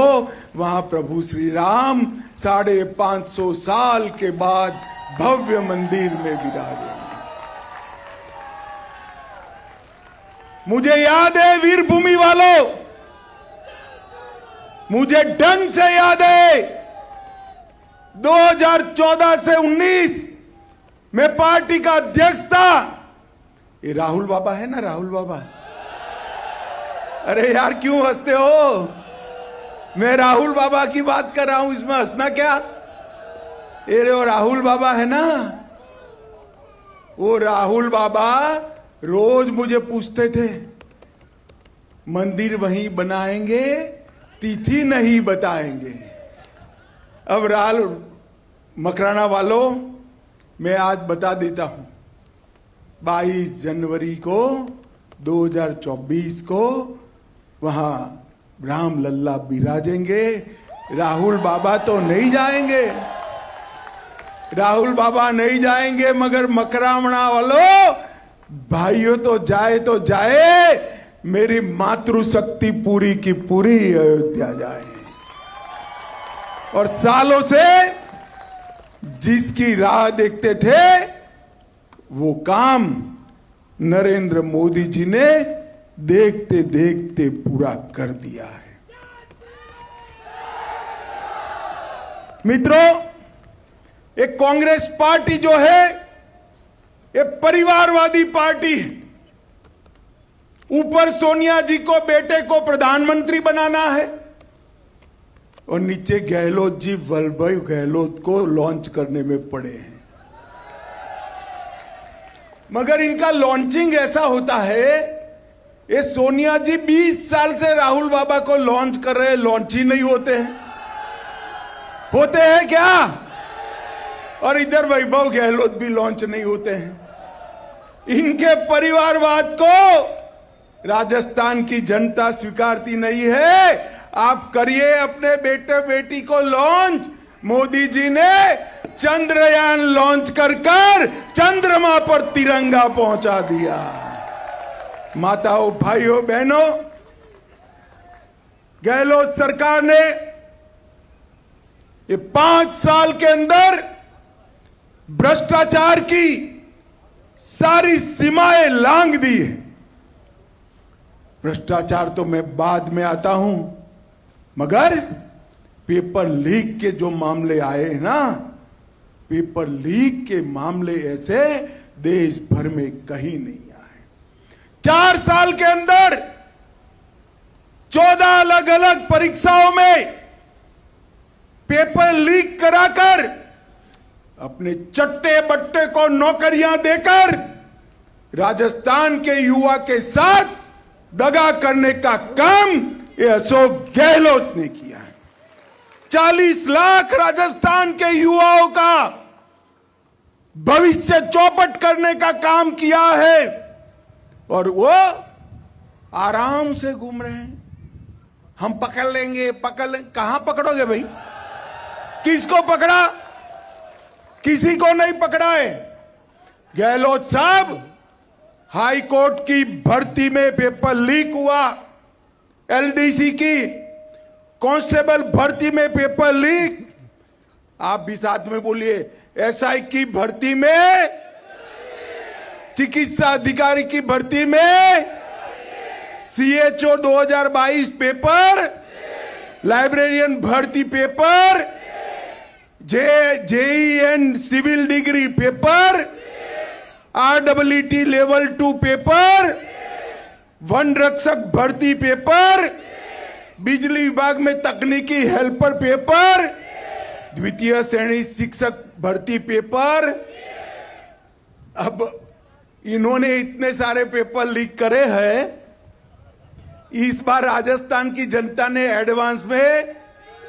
वहां प्रभु श्री राम 550 साल के बाद भव्य मंदिर में विराजेंगे। मुझे याद है वीरभूमि वालों, मुझे ढंग से याद है 2014 से 19 में पार्टी का अध्यक्ष था। ये राहुल बाबा है ना, राहुल बाबा। अरे यार क्यों हंसते हो? मैं राहुल बाबा की बात कर रहा हूं, इसमें हंसना क्या? अरे वो राहुल बाबा है ना, वो राहुल बाबा रोज मुझे पूछते थे, मंदिर वहीं बनाएंगे, तिथि नहीं बताएंगे। अब राल मकराना वालों, मैं आज बता देता हूं, 22 जनवरी को 2024 को वहां राम लल्ला विराजेंगे। राहुल बाबा तो नहीं जाएंगे, राहुल बाबा नहीं जाएंगे, मगर मकरामणा वालों भाइयों तो जाए, मेरी मातृशक्ति पूरी की पूरी अयोध्या जाए। और सालों से जिसकी राह देखते थे वो काम नरेंद्र मोदी जी ने देखते देखते पूरा कर दिया है। मित्रों, एक कांग्रेस पार्टी जो है ये परिवारवादी पार्टी है। ऊपर सोनिया जी को, बेटे को प्रधानमंत्री बनाना है और नीचे गहलोत जी, वल्लभ गहलोत को लॉन्च करने में पड़े हैं। मगर इनका लॉन्चिंग ऐसा होता है, ये सोनिया जी 20 साल से राहुल बाबा को लॉन्च कर रहे हैं, लॉन्च ही नहीं होते हैं। होते हैं क्या? और इधर वैभव गहलोत भी लॉन्च नहीं होते हैं। इनके परिवारवाद को राजस्थान की जनता स्वीकारती नहीं है। आप करिए अपने बेटे बेटी को लॉन्च। मोदी जी ने चंद्रयान लॉन्च कर चंद्रमा पर तिरंगा पहुंचा दिया। माताओं, भाइयों, बहनों, गहलोत सरकार ने ये 5 साल के अंदर भ्रष्टाचार की सारी सीमाएं लांघ दी है। भ्रष्टाचार तो मैं बाद में आता हूं, मगर पेपर लीक के जो मामले आए ना, पेपर लीक के मामले ऐसे देश भर में कहीं नहीं आए। 4 साल के अंदर 14 अलग अलग परीक्षाओं में पेपर लीक कराकर अपने चट्टे बट्टे को नौकरियां देकर राजस्थान के युवा के साथ दगा करने का काम ये अशोक गहलोत ने किया है। 40 लाख राजस्थान के युवाओं का भविष्य चौपट करने का काम किया है और वो आराम से घूम रहे हैं। हम पकड़ लेंगे, कहां पकड़ोगे भाई? किसको पकड़ा? किसी को नहीं पकड़ा है। गहलोत साहब, हाई कोर्ट की भर्ती में पेपर लीक हुआ, एलडीसी की कांस्टेबल भर्ती में पेपर लीक, आप भी साथ में बोलिए, एसआई की भर्ती में, चिकित्सा अधिकारी की भर्ती में, सीएचओ 2022 पेपर, लाइब्रेरियन भर्ती paper, JEN civil degree paper, RWT level 2 paper, वन रक्षक भर्ती पेपर, बिजली विभाग में तकनीकी हेल्पर पेपर, द्वितीय श्रेणी शिक्षक भर्ती पेपर। अब इन्होंने इतने सारे पेपर लीक करे हैं, इस बार राजस्थान की जनता ने एडवांस में,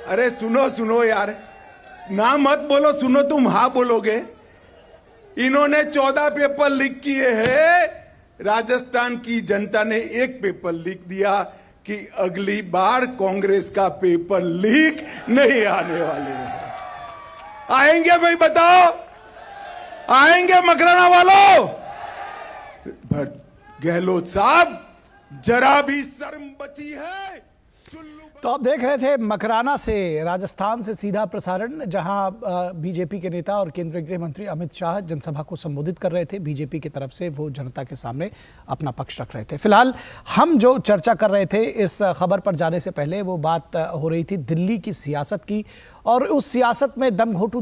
अरे सुनो यार, ना मत बोलो, सुनो, तुम हाँ बोलोगे। इन्होंने 14 पेपर लीक किए हैं, राजस्थान की जनता ने एक पेपर लीक दिया कि अगली बार कांग्रेस का पेपर लीक नहीं आने वाले हैं। आएंगे भाई, बताओ, आएंगे मकराना वालों? गहलोत साहब, जरा भी शर्म बची है? तो आप देख रहे थे मकराना से, राजस्थान से सीधा प्रसारण, जहां बीजेपी के नेता और केंद्रीय गृह मंत्री अमित शाह जनसभा को संबोधित कर रहे थे। बीजेपी की तरफ से वो जनता के सामने अपना पक्ष रख रहे थे। फिलहाल हम जो चर्चा कर रहे थे इस खबर पर जाने से पहले, वो बात हो रही थी दिल्ली की सियासत की, और उस सियासत में दमघोंटू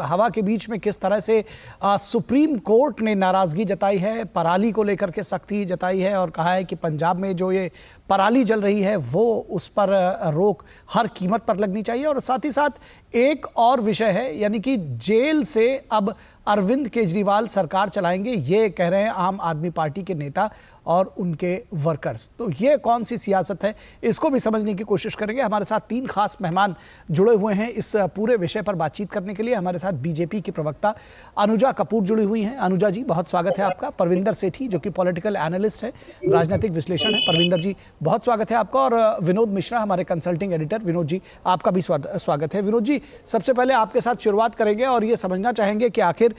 हवा के बीच में किस तरह से सुप्रीम कोर्ट ने नाराजगी जताई है, पराली को लेकर के सख्ती जताई है और कहा है कि पंजाब में जो ये पराली जल रही है वो उस पर रोक हर कीमत पर लगनी चाहिए। और साथ ही साथ एक और विषय है, यानी कि जेल से अब अरविंद केजरीवाल सरकार चलाएंगे, ये कह रहे हैं आम आदमी पार्टी के नेता और उनके वर्कर्स। तो ये कौन सी सियासत है, इसको भी समझने की कोशिश करेंगे। हमारे साथ 3 खास मेहमान जुड़े हुए हैं इस पूरे विषय पर बातचीत करने के लिए। हमारे साथ बीजेपी की प्रवक्ता अनुजा कपूर जुड़ी हुई हैं। अनुजा जी, बहुत स्वागत है आपका। परविंदर सेठी, जो कि पॉलिटिकल एनालिस्ट है, राजनीतिक विश्लेषण है। परविंदर जी, बहुत स्वागत है आपका। और विनोद मिश्रा, हमारे कंसल्टिंग एडिटर। विनोद जी, आपका भी स्वागत है। विनोद जी, सबसे पहले आपके साथ शुरुआत करेंगे और ये समझना चाहेंगे कि आखिर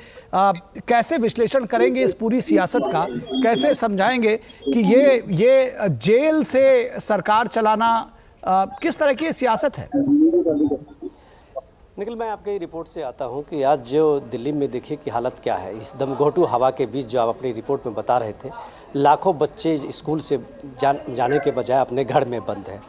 कैसे विश्लेषण करेंगे इस पूरी सियासत का, कैसे समझाएंगे कि ये जेल से सरकार चलाना किस तरह की सियासत है? निखिल, मैं आपकी रिपोर्ट से आता हूं कि आज जो दिल्ली में देखिए कि हालत क्या है। इस दमघोंटू हवा के बीच जो आप अपनी रिपोर्ट में बता रहे थे, लाखों बच्चे स्कूल से जाने के बजाय अपने घर में बंद हैं।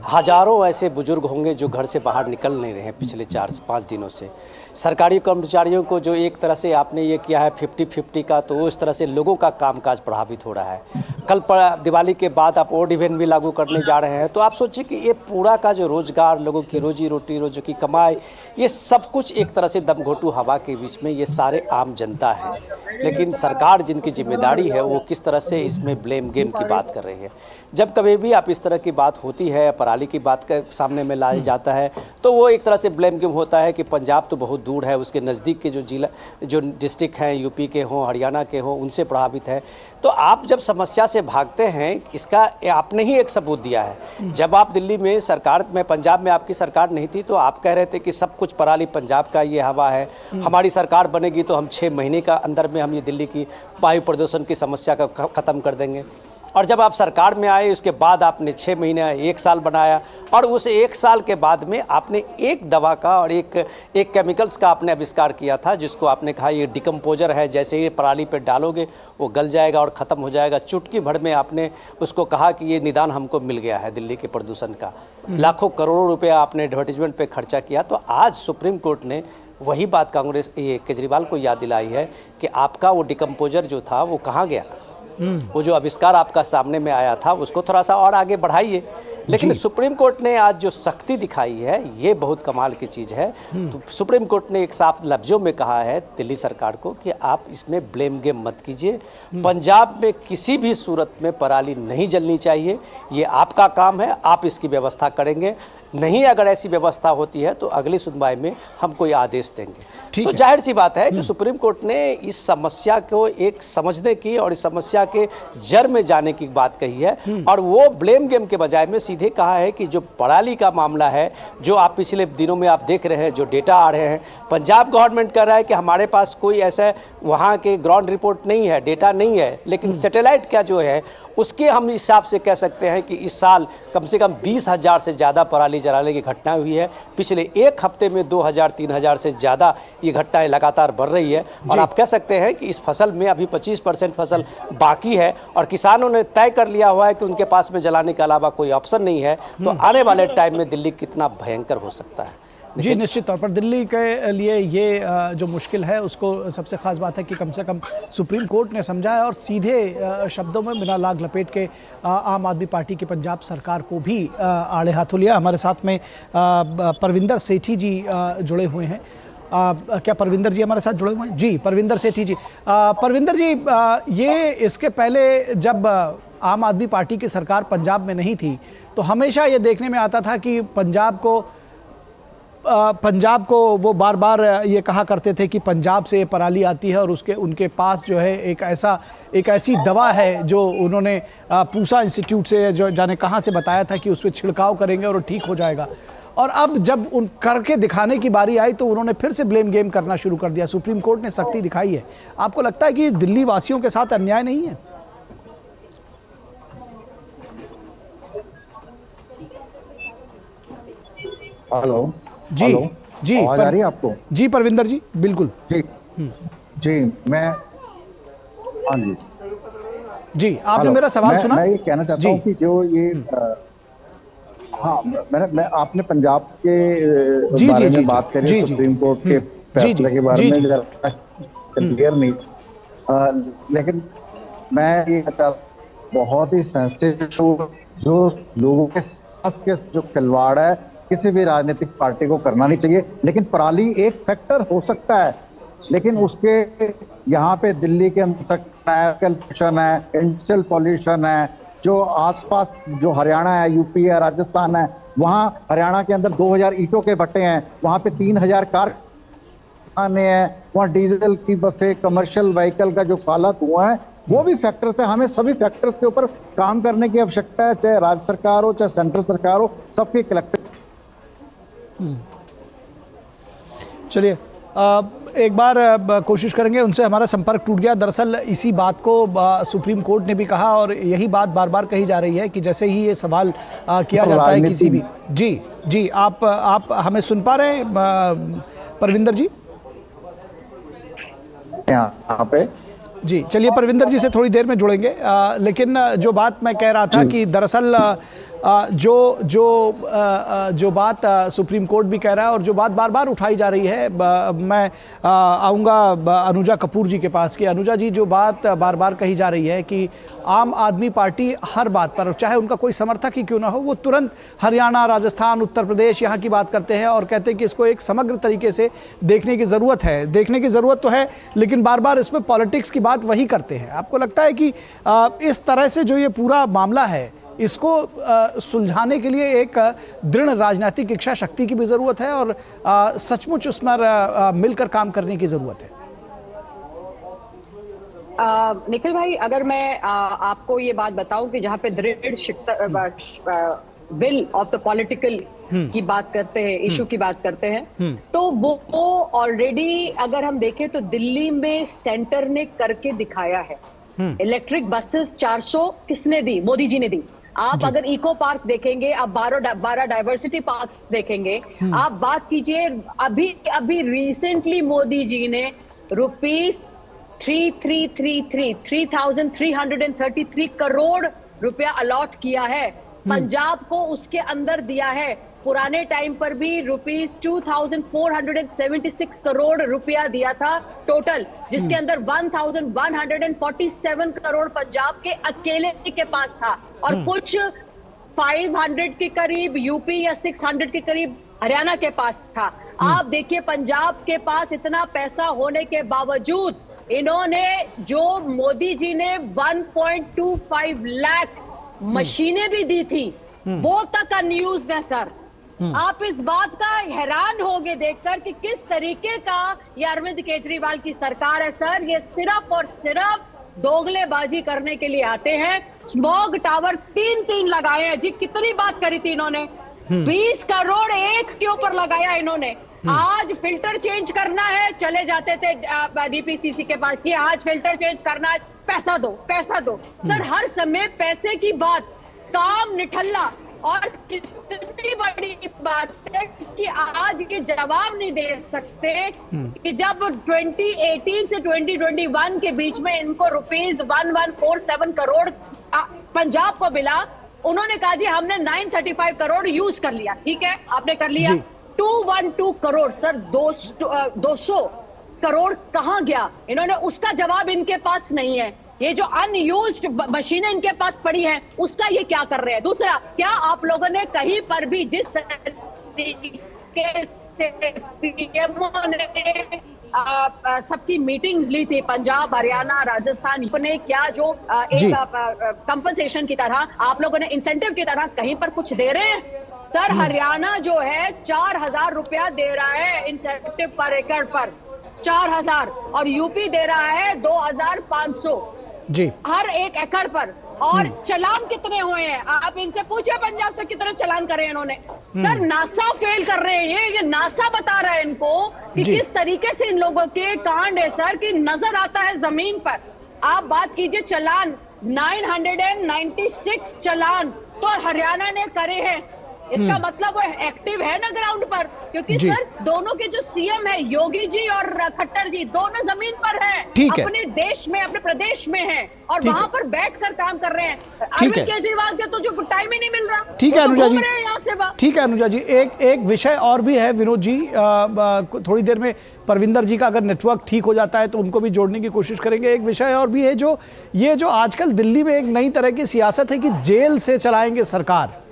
हजारों ऐसे बुजुर्ग होंगे जो घर से बाहर निकल नहीं रहे हैं पिछले 4-5 दिनों से। सरकारी कर्मचारियों को जो एक तरह से आपने ये किया है 50-50 का, तो उस तरह से लोगों का कामकाज प्रभावित हो रहा है। कल दिवाली के बाद आप ओड इवेंट भी लागू करने जा रहे हैं, तो आप सोचिए कि ये पूरा का जो रोजगार, लोगों की रोजी रोटी, रोजों की कमाई, ये सब कुछ एक तरह से दमघोंटू हवा के बीच में ये सारे आम जनता है। लेकिन सरकार जिनकी जिम्मेदारी है वो किस तरह से इसमें ब्लेम गेम की बात कर रही है। जब कभी भी आप इस तरह की बात होती है, पराली की बात का सामने में लाया जाता है, तो वो एक तरह से ब्लेम गेम होता है कि पंजाब तो बहुत दूर है, उसके नज़दीक के जो जिला, जो डिस्ट्रिक्ट हैं, यूपी के हों, हरियाणा के हों, उनसे प्रभावित है। तो आप जब समस्या से भागते हैं, इसका आपने ही एक सबूत दिया है। जब आप दिल्ली में सरकार में, पंजाब में आपकी सरकार नहीं थी, तो आप कह रहे थे कि सब कुछ पराली पंजाब का ये हवा है, हमारी सरकार बनेगी तो हम 6 महीने का अंदर में हम ये दिल्ली की वायु प्रदूषण की समस्या का ख़त्म कर देंगे। और जब आप सरकार में आए उसके बाद आपने 6 महीने 1 साल बनाया, और उस 1 साल के बाद में आपने एक दवा का और एक केमिकल्स का आपने आविष्कार किया था, जिसको आपने कहा ये डिकम्पोजर है, जैसे ही पराली पे डालोगे वो गल जाएगा और ख़त्म हो जाएगा। चुटकी भर में आपने उसको कहा कि ये निदान हमको मिल गया है दिल्ली के प्रदूषण का। लाखों करोड़ों रुपया आपने एडवर्टीजमेंट पे खर्चा किया। तो आज सुप्रीम कोर्ट ने वही बात कांग्रेस केजरीवाल को याद दिलाई है कि आपका वो डिकम्पोजर जो था वो कहाँ गया, वो जो आविष्कार आपका सामने में आया था उसको थोड़ा सा और आगे बढ़ाइए। लेकिन सुप्रीम कोर्ट ने आज जो सख्ती दिखाई है ये बहुत कमाल की चीज़ है। तो सुप्रीम कोर्ट ने एक साफ लफ्जों में कहा है दिल्ली सरकार को कि आप इसमें ब्लेम गेम मत कीजिए। पंजाब में किसी भी सूरत में पराली नहीं जलनी चाहिए, ये आपका काम है, आप इसकी व्यवस्था करेंगे। नहीं अगर ऐसी व्यवस्था होती है तो अगली सुनवाई में हम कोई आदेश देंगे। तो जाहिर सी बात है कि सुप्रीम कोर्ट ने इस समस्या को एक समझने की और इस समस्या के जड़ में जाने की बात कही है, और वो ब्लेम गेम के बजाय में सीधे कहा है कि जो पराली का मामला है, जो आप पिछले दिनों में आप देख रहे हैं, जो डेटा आ रहे हैं, पंजाब गवर्नमेंट कह रहा है कि हमारे पास कोई ऐसा वहाँ के ग्राउंड रिपोर्ट नहीं है, डेटा नहीं है, लेकिन सैटेलाइट का जो है उसके हम हिसाब से कह सकते हैं कि इस साल कम से कम 20,000 से ज़्यादा पराली जलाने की घटना हुई है। पिछले एक हफ्ते में 2,000-3,000 से ज़्यादा ये घटनाएं लगातार बढ़ रही है। और आप कह सकते हैं कि इस फसल में अभी 25% फसल बाकी है, और किसानों ने तय कर लिया हुआ है कि उनके पास में जलाने के अलावा कोई ऑप्शन नहीं है। तो आने वाले टाइम में दिल्ली कितना भयंकर हो सकता है। जी निश्चित तौर पर दिल्ली के लिए ये जो मुश्किल है उसको सबसे ख़ास बात है कि कम से कम सुप्रीम कोर्ट ने समझा है और सीधे शब्दों में बिना लाग लपेट के आम आदमी पार्टी की पंजाब सरकार को भी आड़े हाथों लिया। हमारे साथ में परविंदर सेठी जी जुड़े हुए हैं। क्या परविंदर जी हमारे साथ जुड़े हुए हैं? जी परविंदर सेठी जी। परविंदर जी, ये इसके पहले जब आम आदमी पार्टी की सरकार पंजाब में नहीं थी तो हमेशा ये देखने में आता था कि पंजाब को वो बार बार ये कहा करते थे कि पंजाब से पराली आती है और उनके पास जो है एक ऐसी दवा है जो उन्होंने पूसा इंस्टीट्यूट से जो जाने कहाँ से बताया था कि उस पर छिड़काव करेंगे और ठीक हो जाएगा। और अब जब उन करके दिखाने की बारी आई तो उन्होंने फिर से ब्लेम गेम करना शुरू कर दिया। सुप्रीम कोर्ट ने सख्ती दिखाई है। आपको लगता है कि दिल्ली वासियों के साथ अन्याय नहीं है? हेलो जी जी आवाज आ रही है आपको? जी परविंदर जी बिल्कुल। जी मैं हाँ जी आपने मेरा सवाल सुना? मैं ये कहना चाहता हूँ कि जो ये हाँ मैं आपने पंजाब के बारे में बात करी, सुप्रीम कोर्ट के फैसले के बारे में क्लियर नहीं, लेकिन मैं ये बहुत ही सेंसिटिव जो लोगों के स्वास्थ्य के जो खिलवाड़ है किसी भी राजनीतिक पार्टी को करना नहीं चाहिए। लेकिन पराली एक फैक्टर हो सकता है, लेकिन उसके यहाँ पे दिल्ली के अंदर पॉल्यूशन है, इंडस्ट्रियल पॉल्यूशन है, जो आसपास जो हरियाणा है, यूपी है, राजस्थान है, वहाँ हरियाणा के अंदर 2000 ईंटों के भट्टे हैं, वहाँ पे 3000 कारखाने हैं, वहाँ डीजल की बसें, कमर्शियल व्हीकल का जो काला धुआं है, वो भी फैक्टर्स है। हमें सभी फैक्टर्स के ऊपर काम करने की आवश्यकता है, चाहे राज्य सरकार हो चाहे सेंट्रल सरकार हो, सबके कलेक्टिव। चलिए एक बार कोशिश करेंगे। उनसे हमारा संपर्क टूट गया। दरअसल इसी बात को सुप्रीम कोर्ट ने भी कहा और यही बात बार बार कही जा रही है कि जैसे ही ये सवाल किया जाता है किसी भी जी आप हमें सुन पा रहे हैं परविंदर जी? यहाँ पे जी चलिए परविंदर जी से थोड़ी देर में जुड़ेंगे। लेकिन जो बात मैं कह रहा था कि दरअसल जो बात सुप्रीम कोर्ट भी कह रहा है और जो बात बार बार उठाई जा रही है, मैं आऊँगा अनुजा कपूर जी के पास कि अनुजा जी, जो बात बार बार कही जा रही है कि आम आदमी पार्टी हर बात पर, चाहे उनका कोई समर्थक ही क्यों ना हो, वो तुरंत हरियाणा, राजस्थान, उत्तर प्रदेश यहाँ की बात करते हैं और कहते हैं कि इसको एक समग्र तरीके से देखने की ज़रूरत है। देखने की ज़रूरत तो है, लेकिन बार बार इसमें पॉलिटिक्स की बात वही करते हैं। आपको लगता है कि इस तरह से जो ये पूरा मामला है इसको सुलझाने के लिए एक दृढ़ राजनीतिक इच्छा शक्ति की भी ज़रूरत है और सचमुच उस पर मिलकर काम करने की ज़रूरत है? निखिल भाई, अगर मैं आपको ये बात बताऊं कि जहां पे दृढ़ विल ऑफ द पॉलिटिकल की बात करते हैं, इशू की बात करते हैं, तो वो ऑलरेडी अगर हम देखें तो दिल्ली में सेंटर ने करके दिखाया है। इलेक्ट्रिक बसेस 400 किसने दी? मोदी जी ने दी। आप अगर इको पार्क देखेंगे, आप 12 डाइवर्सिटी पार्क्स देखेंगे, आप बात कीजिए, अभी रिसेंटली मोदी जी ने ₹333 करोड़ रुपया अलॉट किया है। पंजाब को उसके अंदर दिया है। पुराने टाइम पर भी ₹2476 करोड़ रुपया दिया था टोटल, जिसके अंदर 1147 करोड़ पंजाब के अकेले के पास था और कुछ 500 के करीब यूपी या 600 के करीब हरियाणा के पास था। आप देखिए पंजाब के पास इतना पैसा होने के बावजूद इन्होंने, जो मोदी जी ने 1.25 लाख मशीनें भी दी थी, वो तक अनयूज्ड है सर। आप इस बात का हैरान होंगे देखकर कि किस तरीके का ये अरविंद केजरीवाल की सरकार है सर। ये सिर्फ और सिर्फ दोगलेबाजी करने के लिए आते हैं। स्मॉग टावर 3 लगाए हैं जी, कितनी बात करी थी इन्होंने, 20 करोड़ एक के ऊपर लगाया इन्होंने। आज फिल्टर चेंज करना है, चले जाते थे डीपीसीसी के पास कि आज फिल्टर चेंज करना है, पैसा दो पैसा दो। सर हर समय पैसे की बात, काम निठल्ला। और कितनी बड़ी बात है कि आज ये जवाब नहीं दे सकते कि जब 2018 से 2021 के बीच में इनको ₹1147 करोड़ पंजाब को मिला, उन्होंने कहा जी हमने 935 करोड़ यूज कर लिया। ठीक है, आपने कर लिया। 212 करोड़ सर, 200 करोड़ कहां गया? इन्होंने, उसका जवाब इनके पास नहीं है। ये जो अनयूज्ड मशीनें इनके पास पड़ी हैं, उसका ये क्या कर रहे हैं? दूसरा, क्या आप लोगों ने कहीं पर भी जिस तरीके से पीएमओ ने सबकी मीटिंग्स ली थी, पंजाब, हरियाणा, राजस्थान, ने क्या जो एक कंपनसेशन की तरह, आप लोगों ने इंसेंटिव की तरह कहीं पर कुछ दे रहे हैं? सर हरियाणा जो है 4000 रुपया दे रहा है इंसेंटिव पर एकड़ पर, 4000, और यूपी दे रहा है 2500 जी हर एक एकड़ पर। और चालान कितने हुए हैं? आप इनसे पूछे पंजाब से कितने चालान करे इन्होंने। सर नासा फेल कर रहे हैं, ये नासा बता रहा है इनको कि किस तरीके से इन लोगों के कांड है सर, कि नजर आता है जमीन पर। आप बात कीजिए चालान, 996 चालान तो हरियाणा ने करे हैं। इसका मतलब वो एक्टिव है ना ग्राउंड पर, क्योंकि सर दोनों के जो सीएम है, योगी जी और खट्टर जी, दोनों जमीन पर हैं, अपने देश में, अपने प्रदेश में हैं और वहां पर बैठकर काम कर रहे हैं। अरविंद केजरीवाल के तो जो टाइम ही नहीं मिल रहा। ठीक है अनुजा जी, यहाँ ठीक है अनुजा जी, एक विषय और भी है विनोद जी, थोड़ी देर में परविंदर जी का अगर नेटवर्क ठीक हो जाता है तो उनको भी जोड़ने की कोशिश करेंगे। एक विषय और भी है, जो ये जो आजकल दिल्ली में एक नई तरह की सियासत है कि जेल से चलाएंगे सरकार।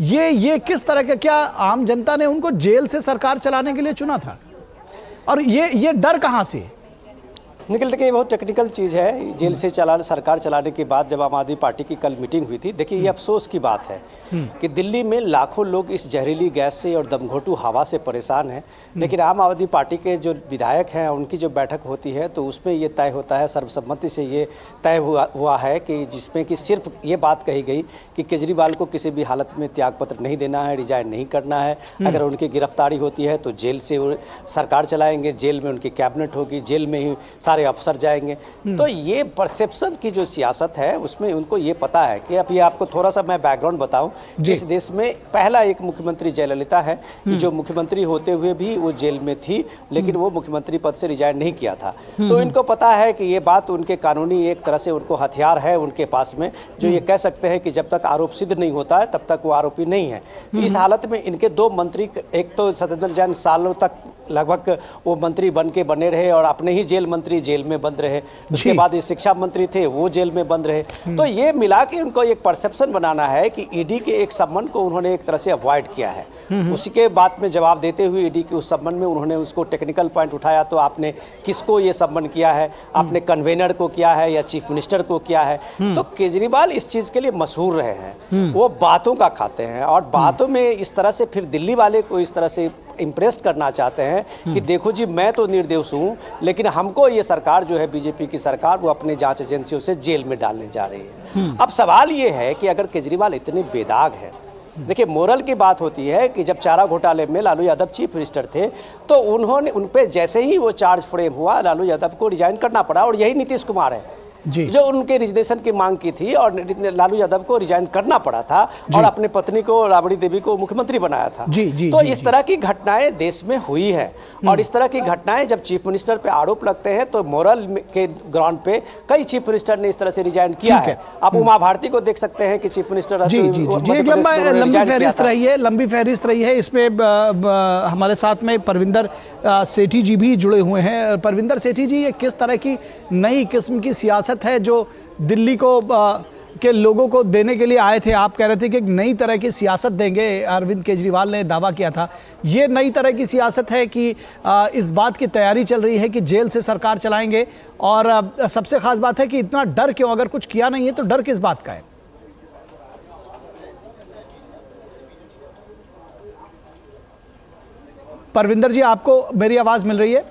ये किस तरह का, क्या आम जनता ने उनको जेल से सरकार चलाने के लिए चुना था? और ये डर कहां से? निखिल, देखिए ये बहुत टेक्निकल चीज़ है। जेल से सरकार चलाने के बाद जब आम आदमी पार्टी की कल मीटिंग हुई थी, देखिए ये अफसोस की बात है कि दिल्ली में लाखों लोग इस जहरीली गैस से और दमघोटू हवा से परेशान हैं, लेकिन आम आदमी पार्टी के जो विधायक हैं उनकी जो बैठक होती है तो उसमें ये तय होता है, सर्वसम्मति से ये तय हुआ है कि जिसमें कि सिर्फ ये बात कही गई कि केजरीवाल को किसी भी हालत में त्यागपत्र नहीं देना है, रिजाइन नहीं करना है। अगर उनकी गिरफ्तारी होती है तो जेल से वो सरकार चलाएंगे, जेल में उनकी कैबिनेट होगी, जेल में ही सारे अफसर जाएंगे। तो ये परसेप्शन की जो सियासत है उसमें उनको ये पता है कि, अब ये आपको थोड़ा सा मैं बैकग्राउंड बताऊं, इस देश में पहला एक मुख्यमंत्री जयललिता है कि जो मुख्यमंत्री होते हुए भी वो जेल में थी, लेकिन वो मुख्यमंत्री पद से रिजाइन नहीं किया था। तो इनको पता है कि ये बात उनके कानूनी एक तरह से उनको हथियार है उनके पास में, जो ये कह सकते हैं कि जब तक आरोप सिद्ध नहीं होता है तब तक वो आरोपी नहीं है। इस हालत में इनके दो मंत्री, एक तो सत्येंद्र जैन सालों तक लगभग वो मंत्री बने रहे और अपने ही जेल मंत्री जेल में बंद रहे, उसके बाद ये शिक्षा मंत्री थे वो जेल में बंद रहे। तो ये मिला के उनको एक परसेप्शन बनाना है कि ईडी के एक सम्मन को उन्होंने एक तरह से अवॉइड किया है। उसी के बाद में जवाब देते हुए ईडी के उस सम्मन में उन्होंने उसको टेक्निकल पॉइंट उठाया, तो आपने किसको ये सम्मन किया है, आपने कन्वेनर को किया है या चीफ मिनिस्टर को किया है। तो केजरीवाल इस चीज के लिए मशहूर रहे हैं, वो बातों का खाते हैं और बातों में इस तरह से फिर दिल्ली वाले को इस तरह से इम्प्रेस करना चाहते हैं कि देखो जी मैं तो निर्दोष हूँ, लेकिन हमको ये सरकार जो है बीजेपी की सरकार वो अपने जांच एजेंसियों से जेल में डालने जा रही है। अब सवाल ये है कि अगर केजरीवाल इतने बेदाग हैं, देखिए मोरल की बात होती है कि जब चारा घोटाले में लालू यादव चीफ मिनिस्टर थे तो उन्होंने उन पे जैसे ही वो चार्ज फ्रेम हुआ लालू यादव को रिजाइन करना पड़ा, और यही नीतीश कुमार है। जो उनके रिजर्वेशन की मांग की थी और लालू यादव को रिजाइन करना पड़ा था और अपनी पत्नी को राबड़ी देवी को मुख्यमंत्री बनाया था। तो इस तरह की घटनाएं देश में हुई है और इस तरह की घटनाएं जब चीफ मिनिस्टर पे आरोप लगते हैं तो मोरल के ग्राउंड पे कई चीफ मिनिस्टर ने इस तरह से रिजाइन किया है। आप उमा भारती को देख सकते हैं कि चीफ मिनिस्टर लंबी फहरिस्त रही है। इसमें हमारे साथ में परविंदर सेठी जी भी जुड़े हुए हैं। परविंदर सेठी जी, ये किस तरह की नई किस्म की सियासत है जो दिल्ली को के लोगों को देने के लिए आए थे? आप कह रहे थे कि एक नई तरह की सियासत देंगे, अरविंद केजरीवाल ने दावा किया था। ये नई तरह की सियासत है कि इस बात की तैयारी चल रही है कि जेल से सरकार चलाएंगे? और सबसे खास बात है कि इतना डर क्यों? अगर कुछ किया नहीं है तो डर किस बात का है? परविंदर जी, आपको मेरी आवाज मिल रही है?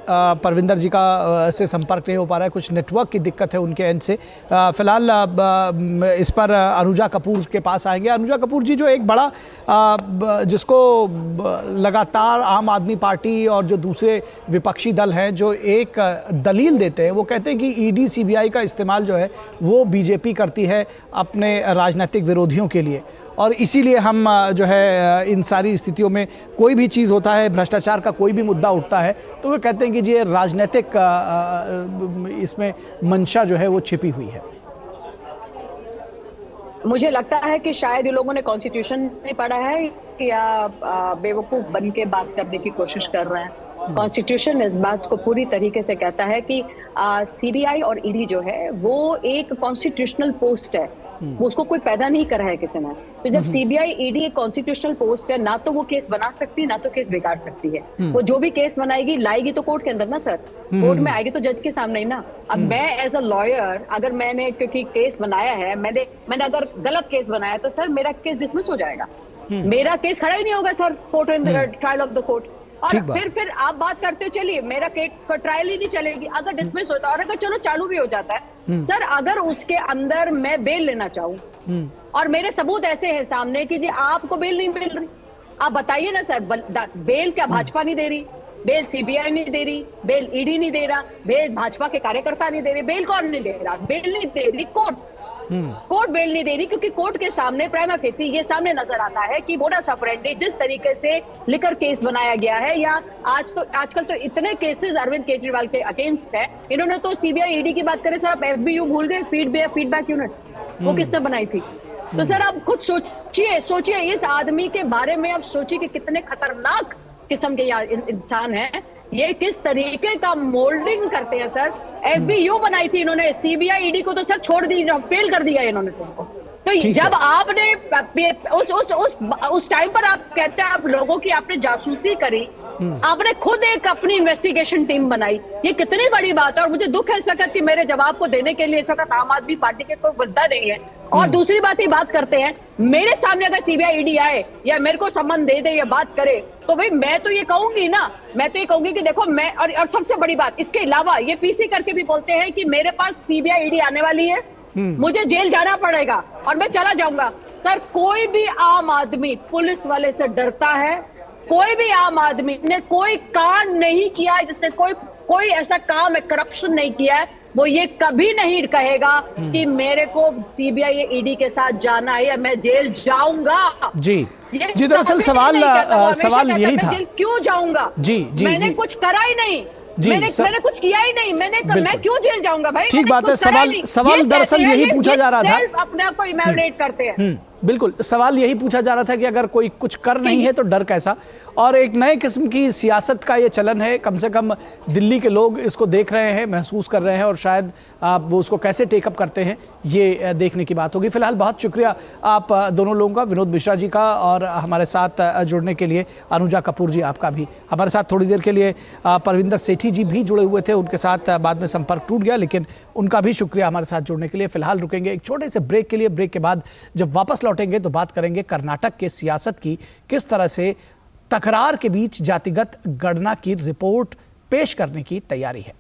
परविंदर जी का से संपर्क नहीं हो पा रहा है, कुछ नेटवर्क की दिक्कत है उनके एंड से। फिलहाल इस पर अनुजा कपूर के पास आएंगे। अनुजा कपूर जी, जो एक बड़ा जिसको लगातार आम आदमी पार्टी और जो दूसरे विपक्षी दल हैं जो एक दलील देते हैं, वो कहते हैं कि ईडी सीबीआई का इस्तेमाल जो है वो बीजेपी करती है अपने राजनीतिक विरोधियों के लिए, और इसीलिए हम जो है इन सारी स्थितियों में कोई भी चीज़ होता है, भ्रष्टाचार का कोई भी मुद्दा उठता है तो वो कहते हैं कि ये राजनीतिक इसमें मंशा जो है वो छिपी हुई है। मुझे लगता है कि शायद ये लोगों ने कॉन्स्टिट्यूशन नहीं पढ़ा है या बेवकूफ बन के बात करने की कोशिश कर रहे हैं। कॉन्स्टिट्यूशन इस बात को पूरी तरीके से कहता है कि सीबीआई और ईडी जो है वो एक कॉन्स्टिट्यूशनल पोस्ट है, उसको कोई पैदा नहीं करा है किसी ने। तो जब सीबीआई ईडी एक कॉन्स्टिट्यूशनल पोस्ट है, ना तो वो केस बना सकती है ना तो केस बिगाड़ सकती है। वो जो भी केस बनाएगी लाएगी तो कोर्ट के अंदर ना सर, कोर्ट में आएगी तो जज के सामने ही ना। अब मैं एज अ लॉयर अगर मैंने क्योंकि केस बनाया है, मैंने अगर गलत केस बनाया तो सर मेरा केस डिसमिस हो जाएगा, मेरा केस खड़ा ही नहीं होगा sir court in trial of the court. और फिर आप बात करते हो, चलिए मेरा केस ट्रायल ही नहीं चलेगी अगर डिसमिस होता है, और अगर चलो चालू भी हो जाता है सर, अगर उसके अंदर मैं बेल लेना चाहूँ और मेरे सबूत ऐसे हैं सामने कि जी आपको बेल नहीं मिल रही, आप बताइए ना सर, बेल क्या भाजपा नहीं दे रही, बेल सीबीआई नहीं दे रही, बेल ईडी नहीं दे रहा, बेल भाजपा के कार्यकर्ता नहीं दे रहे, बेल कौन नहीं दे रहा? बेल नहीं दे रही कोर्ट, कोर्ट बेल नहीं दे रही क्योंकि कोर्ट के सामने प्राइमा फेसी ये सामने नजर आता है कि मोडास ऑपरेंडी जिस तरीके से लिकर केस बनाया गया है, या आजकल तो इतने केसेस अरविंद केजरीवाल के अगेंस्ट है, इन्होंने तो सीबीआई ईडी की बात करें सर, आप एफबीयू भूल गए, फीडबैक यूनिट, वो किसने बनाई थी? तो सर आप खुद सोचिए इस आदमी के बारे में, आप सोचिए कि कितने खतरनाक किस्म के इंसान है, ये किस तरीके का मोल्डिंग करते हैं सर। एफबीयू बनाई थी इन्होंने, सीबीआई ईडी को तो सर छोड़ दी, फेल कर दिया इन्होंने तुमको। तो जब आपने उस टाइम पर आप कहते हैं आप लोगों की आपने जासूसी करी, आपने खुद एक अपनी इन्वेस्टिगेशन टीम बनाई, ये कितनी बड़ी बात है। और मुझे दुख है इस वक्त कि मेरे जवाब को देने के लिए इस वक्त आम आदमी पार्टी के कोई मुद्दा नहीं है। और दूसरी बात ही बात करते हैं, मेरे सामने अगर सीबीआई ईडी आए या मेरे को सम्मान दे दे या बात करे तो भाई मैं तो ये कहूंगी ना, मैं तो ये कहूंगी कि देखो मैं, और सबसे बड़ी बात इसके अलावा ये पीसी करके भी बोलते हैं कि मेरे पास सीबीआई ईडी आने वाली है, मुझे जेल जाना पड़ेगा और मैं चला जाऊंगा। सर कोई भी आम आदमी पुलिस वाले से डरता है, कोई भी आम आदमी ने कोई कांड नहीं किया है जिसने कोई ऐसा काम है, करप्शन नहीं किया है, वो ये कभी नहीं कहेगा कि मेरे को सीबीआई या ईडी के साथ जाना है या मैं जेल जाऊंगा। जी दरअसल सवाल यही था, क्यों जाऊंगा? मैंने कुछ करा ही नहीं, मैंने कुछ किया ही नहीं, मैं क्यों जेल जाऊंगा भाई? ठीक बात है, सवाल दरअसल यही पूछा जा रहा था, अपने आप को इमैजिनेट करते हैं। बिल्कुल, सवाल यही पूछा जा रहा था कि अगर कोई कुछ कर नहीं है तो डर कैसा। और एक नए किस्म की सियासत का ये चलन है, कम से कम दिल्ली के लोग इसको देख रहे हैं, महसूस कर रहे हैं, और शायद वो उसको कैसे टेकअप करते हैं ये देखने की बात होगी। फिलहाल बहुत शुक्रिया आप दोनों लोगों का, विनोद मिश्रा जी का और हमारे साथ जुड़ने के लिए अनुजा कपूर जी आपका भी। हमारे साथ थोड़ी देर के लिए परविंदर सेठी जी भी जुड़े हुए थे, उनके साथ बाद में संपर्क टूट गया, लेकिन उनका भी शुक्रिया हमारे साथ जुड़ने के लिए। फिलहाल रुकेंगे एक छोटे से ब्रेक के लिए, ब्रेक के बाद जब वापस लौटेंगे तो बात करेंगे कर्नाटक के सियासत की, किस तरह से तकरार के बीच जातिगत गणना की रिपोर्ट पेश करने की तैयारी है।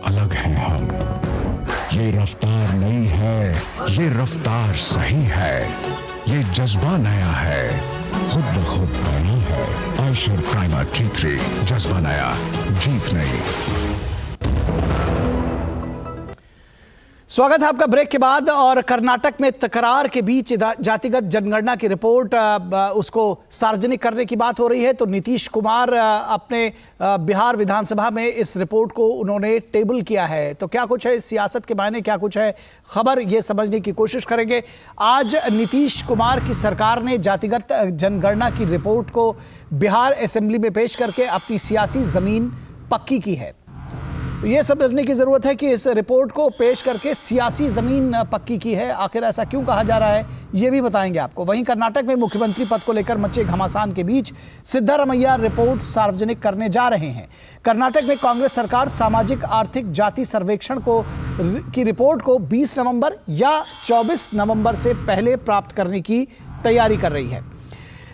अलग हैं हम, ये रफ्तार नहीं है, ये रफ्तार सही है, ये जज्बा नया है, खुद ब खुद बना है। आयशर प्राइमर G3, जज्बा नया, जीत नई। स्वागत है आपका ब्रेक के बाद। और कर्नाटक में तकरार के बीच जातिगत जनगणना की रिपोर्ट उसको सार्वजनिक करने की बात हो रही है। तो नीतीश कुमार अपने बिहार विधानसभा में इस रिपोर्ट को उन्होंने टेबल किया है। तो क्या कुछ है सियासत के मायने, क्या कुछ है खबर, ये समझने की कोशिश करेंगे। आज नीतीश कुमार की सरकार ने जातिगत जनगणना की रिपोर्ट को बिहार असेंबली में पेश करके अपनी सियासी जमीन पक्की की है। तो ये समझने की जरूरत है कि इस रिपोर्ट को पेश करके सियासी जमीन पक्की की है। आखिर ऐसा क्यों कहा जा रहा है, ये भी बताएंगे आपको। वहीं कर्नाटक में मुख्यमंत्री पद को लेकर मचे घमासान के बीच सिद्धारमैया रिपोर्ट सार्वजनिक करने जा रहे हैं। कर्नाटक में कांग्रेस सरकार सामाजिक आर्थिक जाति सर्वेक्षण की रिपोर्ट को 20 नवंबर या 24 नवंबर से पहले प्राप्त करने की तैयारी कर रही है।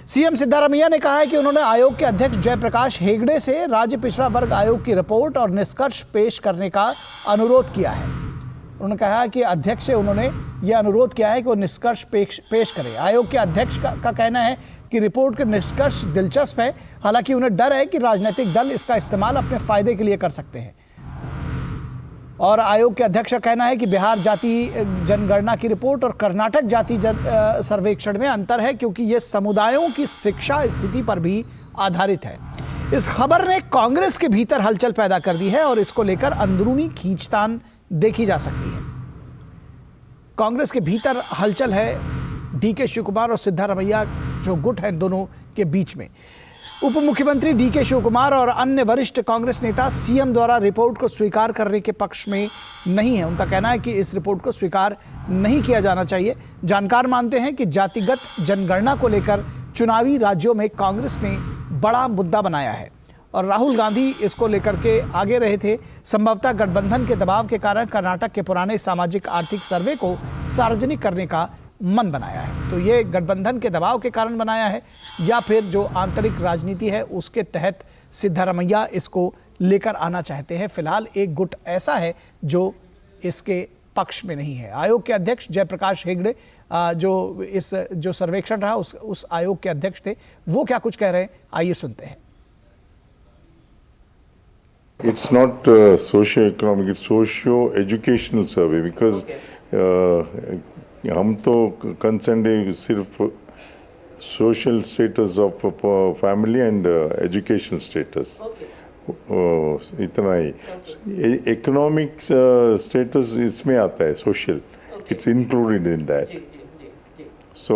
सीएम सिद्धारमैया ने कहा है कि उन्होंने आयोग के अध्यक्ष जयप्रकाश हेगड़े से राज्य पिछड़ा वर्ग आयोग की रिपोर्ट और निष्कर्ष पेश करने का अनुरोध किया है। उन्होंने कहा कि अध्यक्ष से उन्होंने यह अनुरोध किया है कि वो निष्कर्ष पेश करें। आयोग के अध्यक्ष का कहना है कि रिपोर्ट के निष्कर्ष दिलचस्प है, हालांकि उन्हें डर है कि राजनीतिक दल इसका इस्तेमाल अपने फायदे के लिए कर सकते हैं। और आयोग के अध्यक्ष का कहना है कि बिहार जाति जनगणना की रिपोर्ट और कर्नाटक जाति सर्वेक्षण में अंतर है, क्योंकि ये समुदायों की शिक्षा स्थिति पर भी आधारित है। इस खबर ने कांग्रेस के भीतर हलचल पैदा कर दी है और इसको लेकर अंदरूनी खींचतान देखी जा सकती है। कांग्रेस के भीतर हलचल है डीके शिवकुमार और सिद्धारमैया जो गुट है दोनों के बीच में। उप मुख्यमंत्री डीके शिवकुमार और अन्य वरिष्ठ कांग्रेस नेता सीएम द्वारा रिपोर्ट को स्वीकार करने के पक्ष में नहीं है। उनका कहना है कि इस रिपोर्ट को स्वीकार नहीं किया जाना चाहिए। जानकार मानते हैं कि जातिगत जनगणना को लेकर चुनावी राज्यों में कांग्रेस ने बड़ा मुद्दा बनाया है और राहुल गांधी इसको लेकर के आगे रहे थे। संभवतः गठबंधन के दबाव के कारण कर्नाटक के पुराने सामाजिक आर्थिक सर्वे को सार्वजनिक करने का मन बनाया है। तो ये गठबंधन के दबाव के कारण बनाया है या फिर जो आंतरिक राजनीति है उसके तहत सिद्धारमैया इसको लेकर आना चाहते हैं। फिलहाल एक गुट ऐसा है जो इसके पक्ष में नहीं है। आयोग के अध्यक्ष जयप्रकाश हेगड़े जो सर्वेक्षण रहा उस आयोग के अध्यक्ष थे, वो क्या कुछ कह रहे हैं, आइए सुनते हैं। It's not socio-economic, it's socio-educational survey because हम तो कंसर्न है सिर्फ social status of family and educational status, इतना ही। इकोनॉमिक स्टेटस इसमें आता है, social, it's included in that. So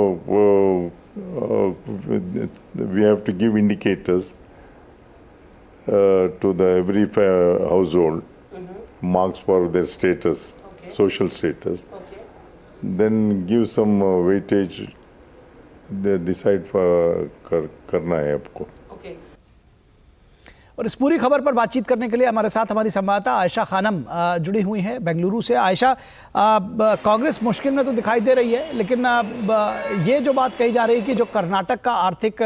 we have to give indicators to the every household, marks for their status, social status, then give some weightage, they decide करना है आपको। और इस पूरी खबर पर बातचीत करने के लिए हमारे साथ हमारी संवाददाता आयशा खानम जुड़ी हुई हैं बेंगलुरु से। आयशा, कांग्रेस मुश्किल में तो दिखाई दे रही है, लेकिन ये जो बात कही जा रही है कि जो कर्नाटक का आर्थिक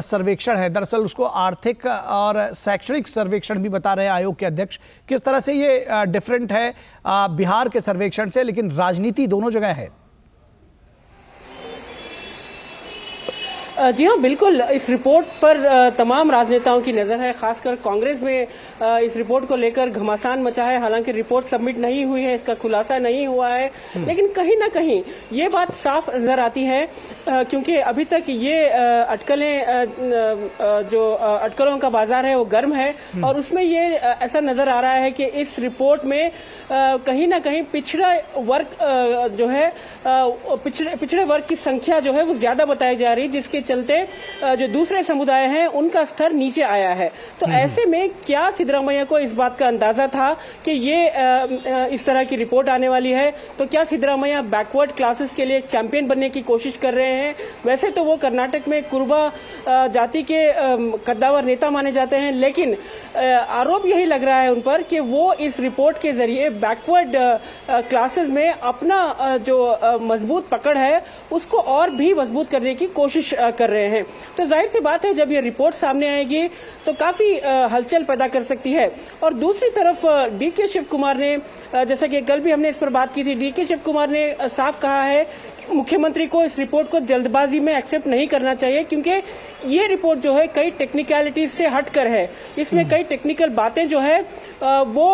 सर्वेक्षण है, दरअसल उसको आर्थिक और शैक्षणिक सर्वेक्षण भी बता रहे हैं आयोग के अध्यक्ष, किस तरह से ये डिफरेंट है बिहार के सर्वेक्षण से, लेकिन राजनीति दोनों जगह है। जी हाँ, बिल्कुल। इस रिपोर्ट पर तमाम राजनेताओं की नज़र है, खासकर कांग्रेस में इस रिपोर्ट को लेकर घमासान मचा है। हालांकि रिपोर्ट सबमिट नहीं हुई है, इसका खुलासा नहीं हुआ है, लेकिन कहीं ना कहीं ये बात साफ नजर आती है, क्योंकि अभी तक ये अटकलों का बाजार है वो गर्म है और उसमें ये ऐसा नजर आ रहा है कि इस रिपोर्ट में कहीं ना कहीं पिछड़ा वर्ग जो है, पिछड़े वर्ग की संख्या जो है वो ज्यादा बताई जा रही है, जिसके चलते जो दूसरे समुदाय हैं उनका स्तर नीचे आया है। तो ऐसे में क्या सिद्धरामैया को इस बात का अंदाजा था कि ये इस तरह की रिपोर्ट आने वाली है? तो क्या सिद्धरामैया बैकवर्ड क्लासेस के लिए एक चैंपियन बनने की कोशिश कर रहे हैं? वैसे तो वो कर्नाटक में कुरुबा जाति के कद्दावर नेता माने जाते हैं, लेकिन आरोप यही लग रहा है उन पर कि वो इस रिपोर्ट के जरिए बैकवर्ड क्लासेस में अपना जो मजबूत पकड़ है उसको और भी मजबूत करने की कोशिश कर रहे हैं। तो जाहिर सी बात है जब ये रिपोर्ट सामने आएगी तो काफी हलचल पैदा कर सकती है। और दूसरी तरफ डीके शिव कुमार ने, जैसा कि कल भी हमने इस पर बात की थी, डीके शिव कुमार ने साफ कहा है मुख्यमंत्री को इस रिपोर्ट को जल्दबाजी में एक्सेप्ट नहीं करना चाहिए, क्योंकि ये रिपोर्ट जो है कई टेक्निकलिटीज से हटकर है। इसमें कई टेक्निकल बातें जो है वो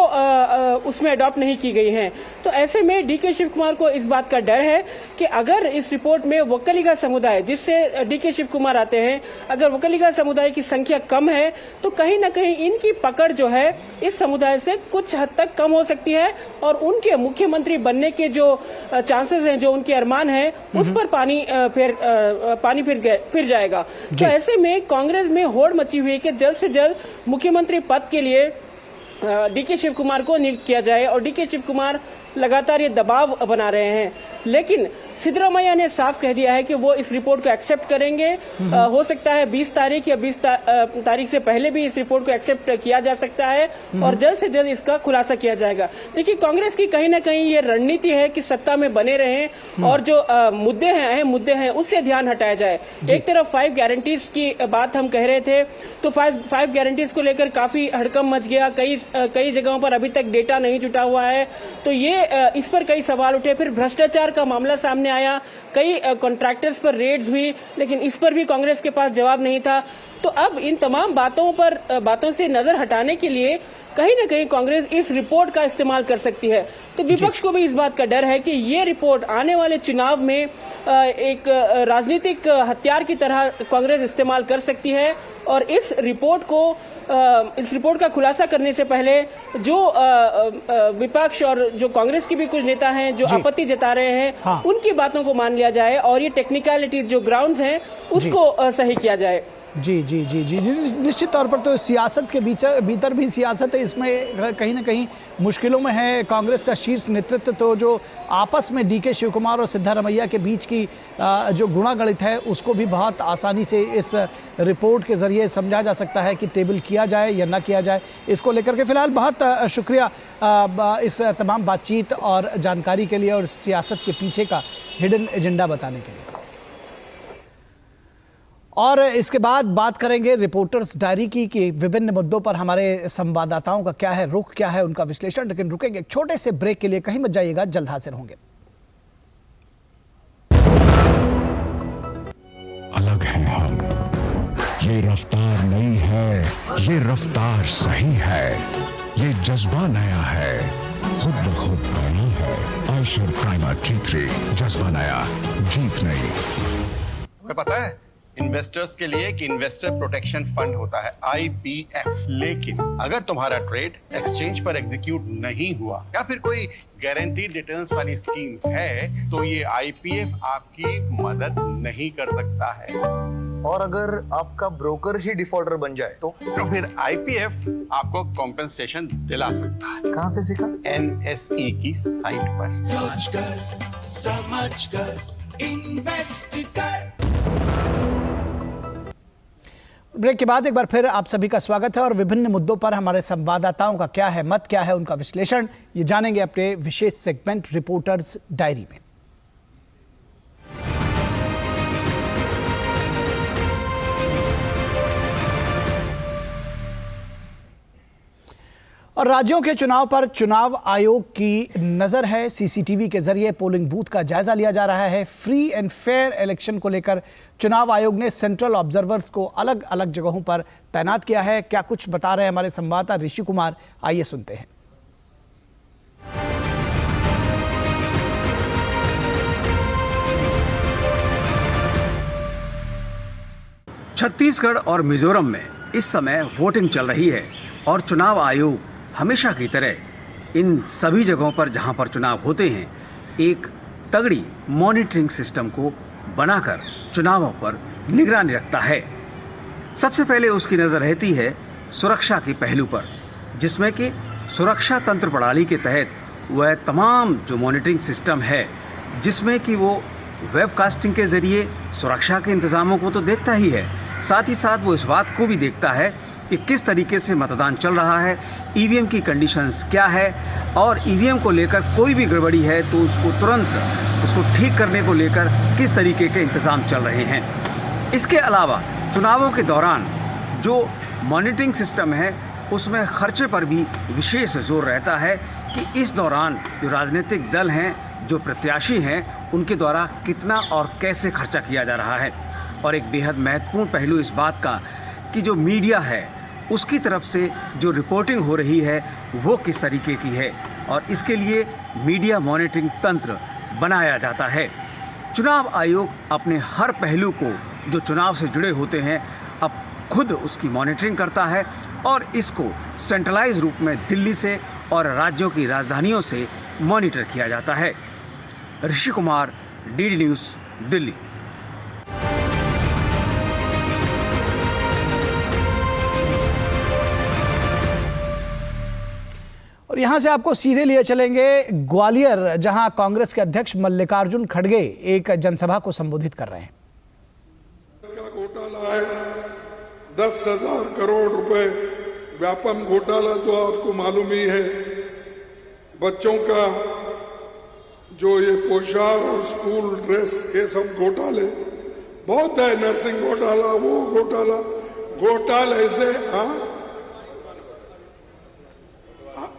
उसमें अडॉप्ट नहीं की गई हैं। तो ऐसे में डीके शिव कुमार को इस बात का डर है कि अगर इस रिपोर्ट में वकलीगा समुदाय, जिससे डीके शिव कुमार आते हैं, अगर वकलीगा समुदाय की संख्या कम है तो कहीं ना कहीं इनकी पकड़ जो है इस समुदाय से कुछ हद तक कम हो सकती है और उनके मुख्यमंत्री बनने के जो चांसेस हैं, जो उनके अरमान हैं, उस पर पानी फिर जाएगा। तो ऐसे में कांग्रेस में होड़ मची हुई है कि जल्द से जल्द मुख्यमंत्री पद के लिए डीके शिव कुमार को नियुक्त किया जाए और डीके शिव कुमार लगातार ये दबाव बना रहे हैं। लेकिन सिद्धरामैया ने साफ कह दिया है कि वो इस रिपोर्ट को एक्सेप्ट करेंगे। हो सकता है 20 तारीख या 20 तारीख से पहले भी इस रिपोर्ट को एक्सेप्ट किया जा सकता है और जल्द से जल्द इसका खुलासा किया जाएगा। देखिए, कांग्रेस की कहीं ना कहीं ये रणनीति है कि सत्ता में बने रहें और जो मुद्दे हैं, अहम मुद्दे हैं, उससे ध्यान हटाया जाए। एक तरफ 5 गारंटीज की बात हम कह रहे थे, तो 5 गारंटीज को लेकर काफी हड़कंप मच गया। कई जगहों पर अभी तक डेटा नहीं जुटा हुआ है, तो ये इस पर कई सवाल उठे। फिर भ्रष्टाचार का मामला सामने आया, कई कॉन्ट्रैक्टर्स पर रेड्स हुई, लेकिन इस पर भी कांग्रेस के पास जवाब नहीं था। तो अब इन तमाम बातों से नजर हटाने के लिए कहीं ना कहीं कांग्रेस इस रिपोर्ट का इस्तेमाल कर सकती है। तो विपक्ष को भी इस बात का डर है कि ये रिपोर्ट आने वाले चुनाव में एक राजनीतिक हथियार की तरह कांग्रेस इस्तेमाल कर सकती है और इस रिपोर्ट का खुलासा करने से पहले जो विपक्ष और जो कांग्रेस के भी कुछ नेता हैं जो आपत्ति जता रहे हैं, उनकी बातों को मान लिया जाए और ये टेक्निकलिटी जो ग्राउंड हैं उसको सही किया जाए। जी जी जी जी निश्चित तौर पर तो सियासत के भीतर भी सियासत है, इसमें कहीं ना कहीं मुश्किलों में है कांग्रेस का शीर्ष नेतृत्व। तो जो आपस में डीके शिव कुमार और सिद्धारमैया के बीच की जो गुणागणित है उसको भी बहुत आसानी से इस रिपोर्ट के ज़रिए समझा जा सकता है कि टेबल किया जाए या ना किया जाए। इसको लेकर के फिलहाल बहुत शुक्रिया इस तमाम बातचीत और जानकारी के लिए और सियासत के पीछे का हिडन एजेंडा बताने के लिए। और इसके बाद बात करेंगे रिपोर्टर्स डायरी की कि विभिन्न मुद्दों पर हमारे संवाददाताओं का क्या है रुख, क्या है उनका विश्लेषण। लेकिन रुकेंगे एक छोटे से ब्रेक के लिए, कहीं मत जाइएगा, जल्द हाजिर होंगे। अलग हैं हम, ये रफ्तार नई है, ये रफ्तार सही है, ये जज्बा नया है, खुद ब खुद नया है। आयशर प्राइमर G3, जज्बा नया, जीत नई। तुम्हें पता है इन्वेस्टर्स के लिए एक इन्वेस्टर प्रोटेक्शन फंड होता है IPF, लेकिन अगर तुम्हारा ट्रेड एक्सचेंज पर एग्जीक्यूट नहीं हुआ या फिर कोई गारंटीड रिटर्न्स वाली स्कीम है तो ये IPF आपकी मदद नहीं कर सकता है। और अगर आपका ब्रोकर ही डिफॉल्टर बन जाए तो फिर IPF आपको कॉम्पेंसेशन दिला सकता है। कहां से सीखा? NSE की साइट पर। सोच कर समझ कर इन्वेस्ट कर। ब्रेक के बाद एक बार फिर आप सभी का स्वागत है और विभिन्न मुद्दों पर हमारे संवाददाताओं का क्या है मत, क्या है उनका विश्लेषण, ये जानेंगे अपने विशेष सेगमेंट रिपोर्टर्स डायरी में। और राज्यों के चुनाव पर चुनाव आयोग की नज़र है। सीसीटीवी के जरिए पोलिंग बूथ का जायजा लिया जा रहा है। फ्री एंड फेयर इलेक्शन को लेकर चुनाव आयोग ने सेंट्रल ऑब्जर्वर्स को अलग अलग जगहों पर तैनात किया है। क्या कुछ बता रहे हैं हमारे संवाददाता ऋषि कुमार, आइए सुनते हैं। छत्तीसगढ़ और मिजोरम में इस समय वोटिंग चल रही है और चुनाव आयोग हमेशा की तरह इन सभी जगहों पर जहां पर चुनाव होते हैं एक तगड़ी मॉनिटरिंग सिस्टम को बनाकर चुनावों पर निगरानी रखता है। सबसे पहले उसकी नज़र रहती है सुरक्षा के पहलू पर, जिसमें कि सुरक्षा तंत्र प्रणाली के तहत वह तमाम जो मॉनिटरिंग सिस्टम है जिसमें कि वो वेबकास्टिंग के ज़रिए सुरक्षा के इंतज़ामों को तो देखता ही है, साथ ही साथ वो इस बात को भी देखता है कि किस तरीके से मतदान चल रहा है, ईवीएम की कंडीशंस क्या है और ईवीएम को लेकर कोई भी गड़बड़ी है तो उसको तुरंत उसको ठीक करने को लेकर किस तरीके के इंतज़ाम चल रहे हैं। इसके अलावा चुनावों के दौरान जो मॉनिटरिंग सिस्टम है उसमें खर्चे पर भी विशेष जोर रहता है कि इस दौरान जो राजनीतिक दल हैं, जो प्रत्याशी हैं, उनके द्वारा कितना और कैसे खर्चा किया जा रहा है। और एक बेहद महत्वपूर्ण पहलू इस बात का कि जो मीडिया है उसकी तरफ से जो रिपोर्टिंग हो रही है वो किस तरीके की है, और इसके लिए मीडिया मॉनिटरिंग तंत्र बनाया जाता है। चुनाव आयोग अपने हर पहलू को जो चुनाव से जुड़े होते हैं अब खुद उसकी मॉनिटरिंग करता है और इसको सेंट्रलाइज रूप में दिल्ली से और राज्यों की राजधानियों से मॉनिटर किया जाता है। Rishi Kumar, DD news, Delhi. और यहाँ से आपको सीधे लिए चलेंगे ग्वालियर, जहां कांग्रेस के अध्यक्ष मल्लिकार्जुन खड़गे एक जनसभा को संबोधित कर रहे हैं। घोटाला है 10,000 करोड़ रुपए व्यापम घोटाला, तो आपको मालूम ही है। बच्चों का जो ये पोशाक और स्कूल ड्रेस, ये सब घोटाले बहुत है। नर्सिंग घोटाला, वो घोटाले से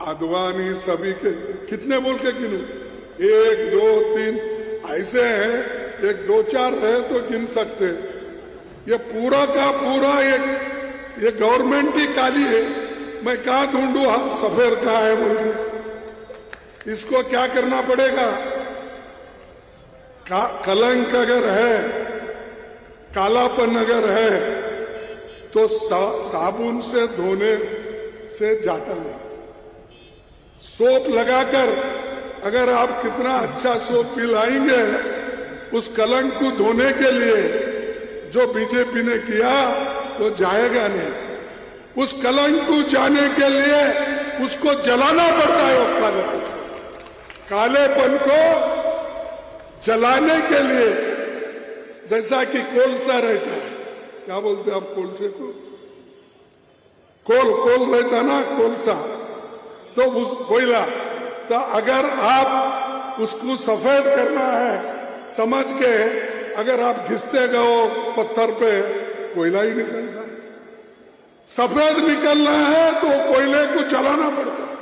अडवाणी सभी के कितने बोल के गिनूं? 1, 2, 3 ऐसे हैं, 1, 2, 4 है तो गिन सकते। ये पूरा का पूरा ये गवर्नमेंट ही काली है। मैं कहाँ ढूंढूं सफेद कहाँ है बोल के? इसको क्या करना पड़ेगा? कलंक अगर है, कालापन अगर है तो साबुन से धोने से जाता नहीं। सोप लगाकर अगर आप कितना अच्छा सोप पिलाएंगे, उस कलंक को धोने के लिए जो बीजेपी ने किया वो जाएगा नहीं। उस कलंक को जाने के लिए उसको जलाना पड़ता है। वो कालेपन को जलाने के लिए, जैसा कि कोलसा रहता है, क्या बोलते हैं आप कोलसे को? कोल रहता ना, कोलसा, तो उस कोयला, तो अगर आप उसको सफेद करना है समझ के, अगर आप घिसते गए पत्थर पे, कोयला ही निकलता है। सफेद निकलना है तो कोयले को जलाना पड़ता है,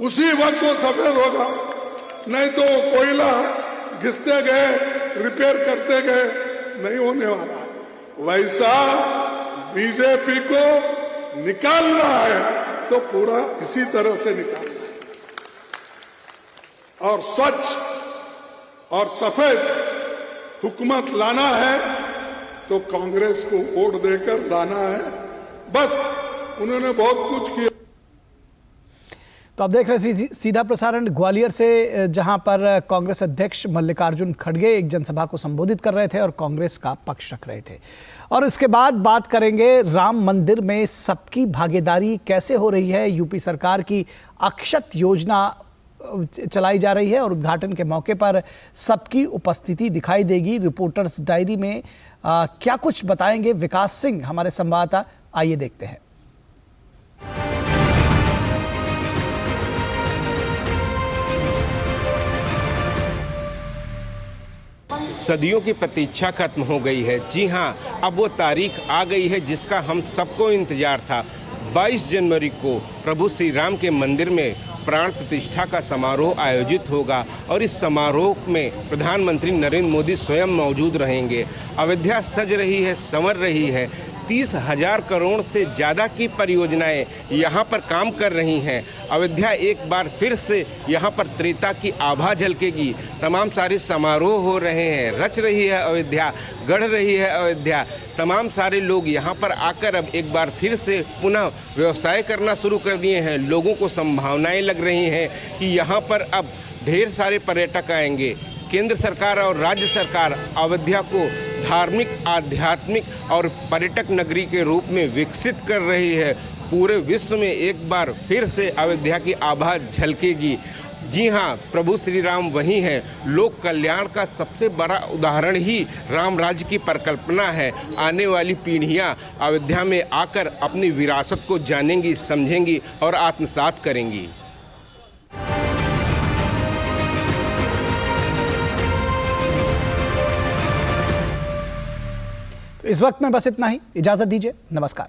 उसी वक्त वो सफेद होगा। नहीं तो कोयला घिसते गए, रिपेयर करते गए, नहीं होने वाला है। वैसा बीजेपी को निकालना है तो पूरा इसी तरह से निकालना है, और स्वच्छ और सफेद हुकूमत लाना है तो कांग्रेस को वोट देकर लाना है। बस उन्होंने बहुत कुछ किया। तो आप देख रहे हैं सीधा प्रसारण ग्वालियर से, जहां पर कांग्रेस अध्यक्ष मल्लिकार्जुन खड़गे एक जनसभा को संबोधित कर रहे थे और कांग्रेस का पक्ष रख रहे थे। और इसके बाद बात करेंगे राम मंदिर में सबकी भागीदारी कैसे हो रही है। यूपी सरकार की अक्षत योजना चलाई जा रही है और उद्घाटन के मौके पर सबकी उपस्थिति दिखाई देगी। रिपोर्टर्स डायरी में क्या कुछ बताएंगे विकास सिंह हमारे संवाददाता, आइए देखते हैं। सदियों की प्रतीक्षा खत्म हो गई है। जी हाँ, अब वो तारीख आ गई है जिसका हम सबको इंतजार था। 22 जनवरी को प्रभु श्री राम के मंदिर में प्राण प्रतिष्ठा का समारोह आयोजित होगा और इस समारोह में प्रधानमंत्री नरेंद्र मोदी स्वयं मौजूद रहेंगे। अयोध्या सज रही है, संवर रही है। 30,000 करोड़ से ज़्यादा की परियोजनाएं यहाँ पर काम कर रही हैं। अयोध्या एक बार फिर से यहाँ पर त्रेता की आभा झलकेगी। तमाम सारे समारोह हो रहे हैं, रच रही है अयोध्या, गढ़ रही है अयोध्या। तमाम सारे लोग यहाँ पर आकर अब एक बार फिर से पुनः व्यवसाय करना शुरू कर दिए हैं। लोगों को संभावनाएं लग रही हैं कि यहाँ पर अब ढेर सारे पर्यटक आएंगे। केंद्र सरकार और राज्य सरकार अयोध्या को धार्मिक, आध्यात्मिक और पर्यटक नगरी के रूप में विकसित कर रही है। पूरे विश्व में एक बार फिर से अयोध्या की आभा झलकेगी। जी हाँ, प्रभु श्री राम वही हैं। लोक कल्याण का सबसे बड़ा उदाहरण ही राम राज्य की परिकल्पना है। आने वाली पीढ़ियाँ अयोध्या में आकर अपनी विरासत को जानेंगी, समझेंगी और आत्मसात करेंगी। इस वक्त में बस इतना ही, इजाजत दीजिए, नमस्कार।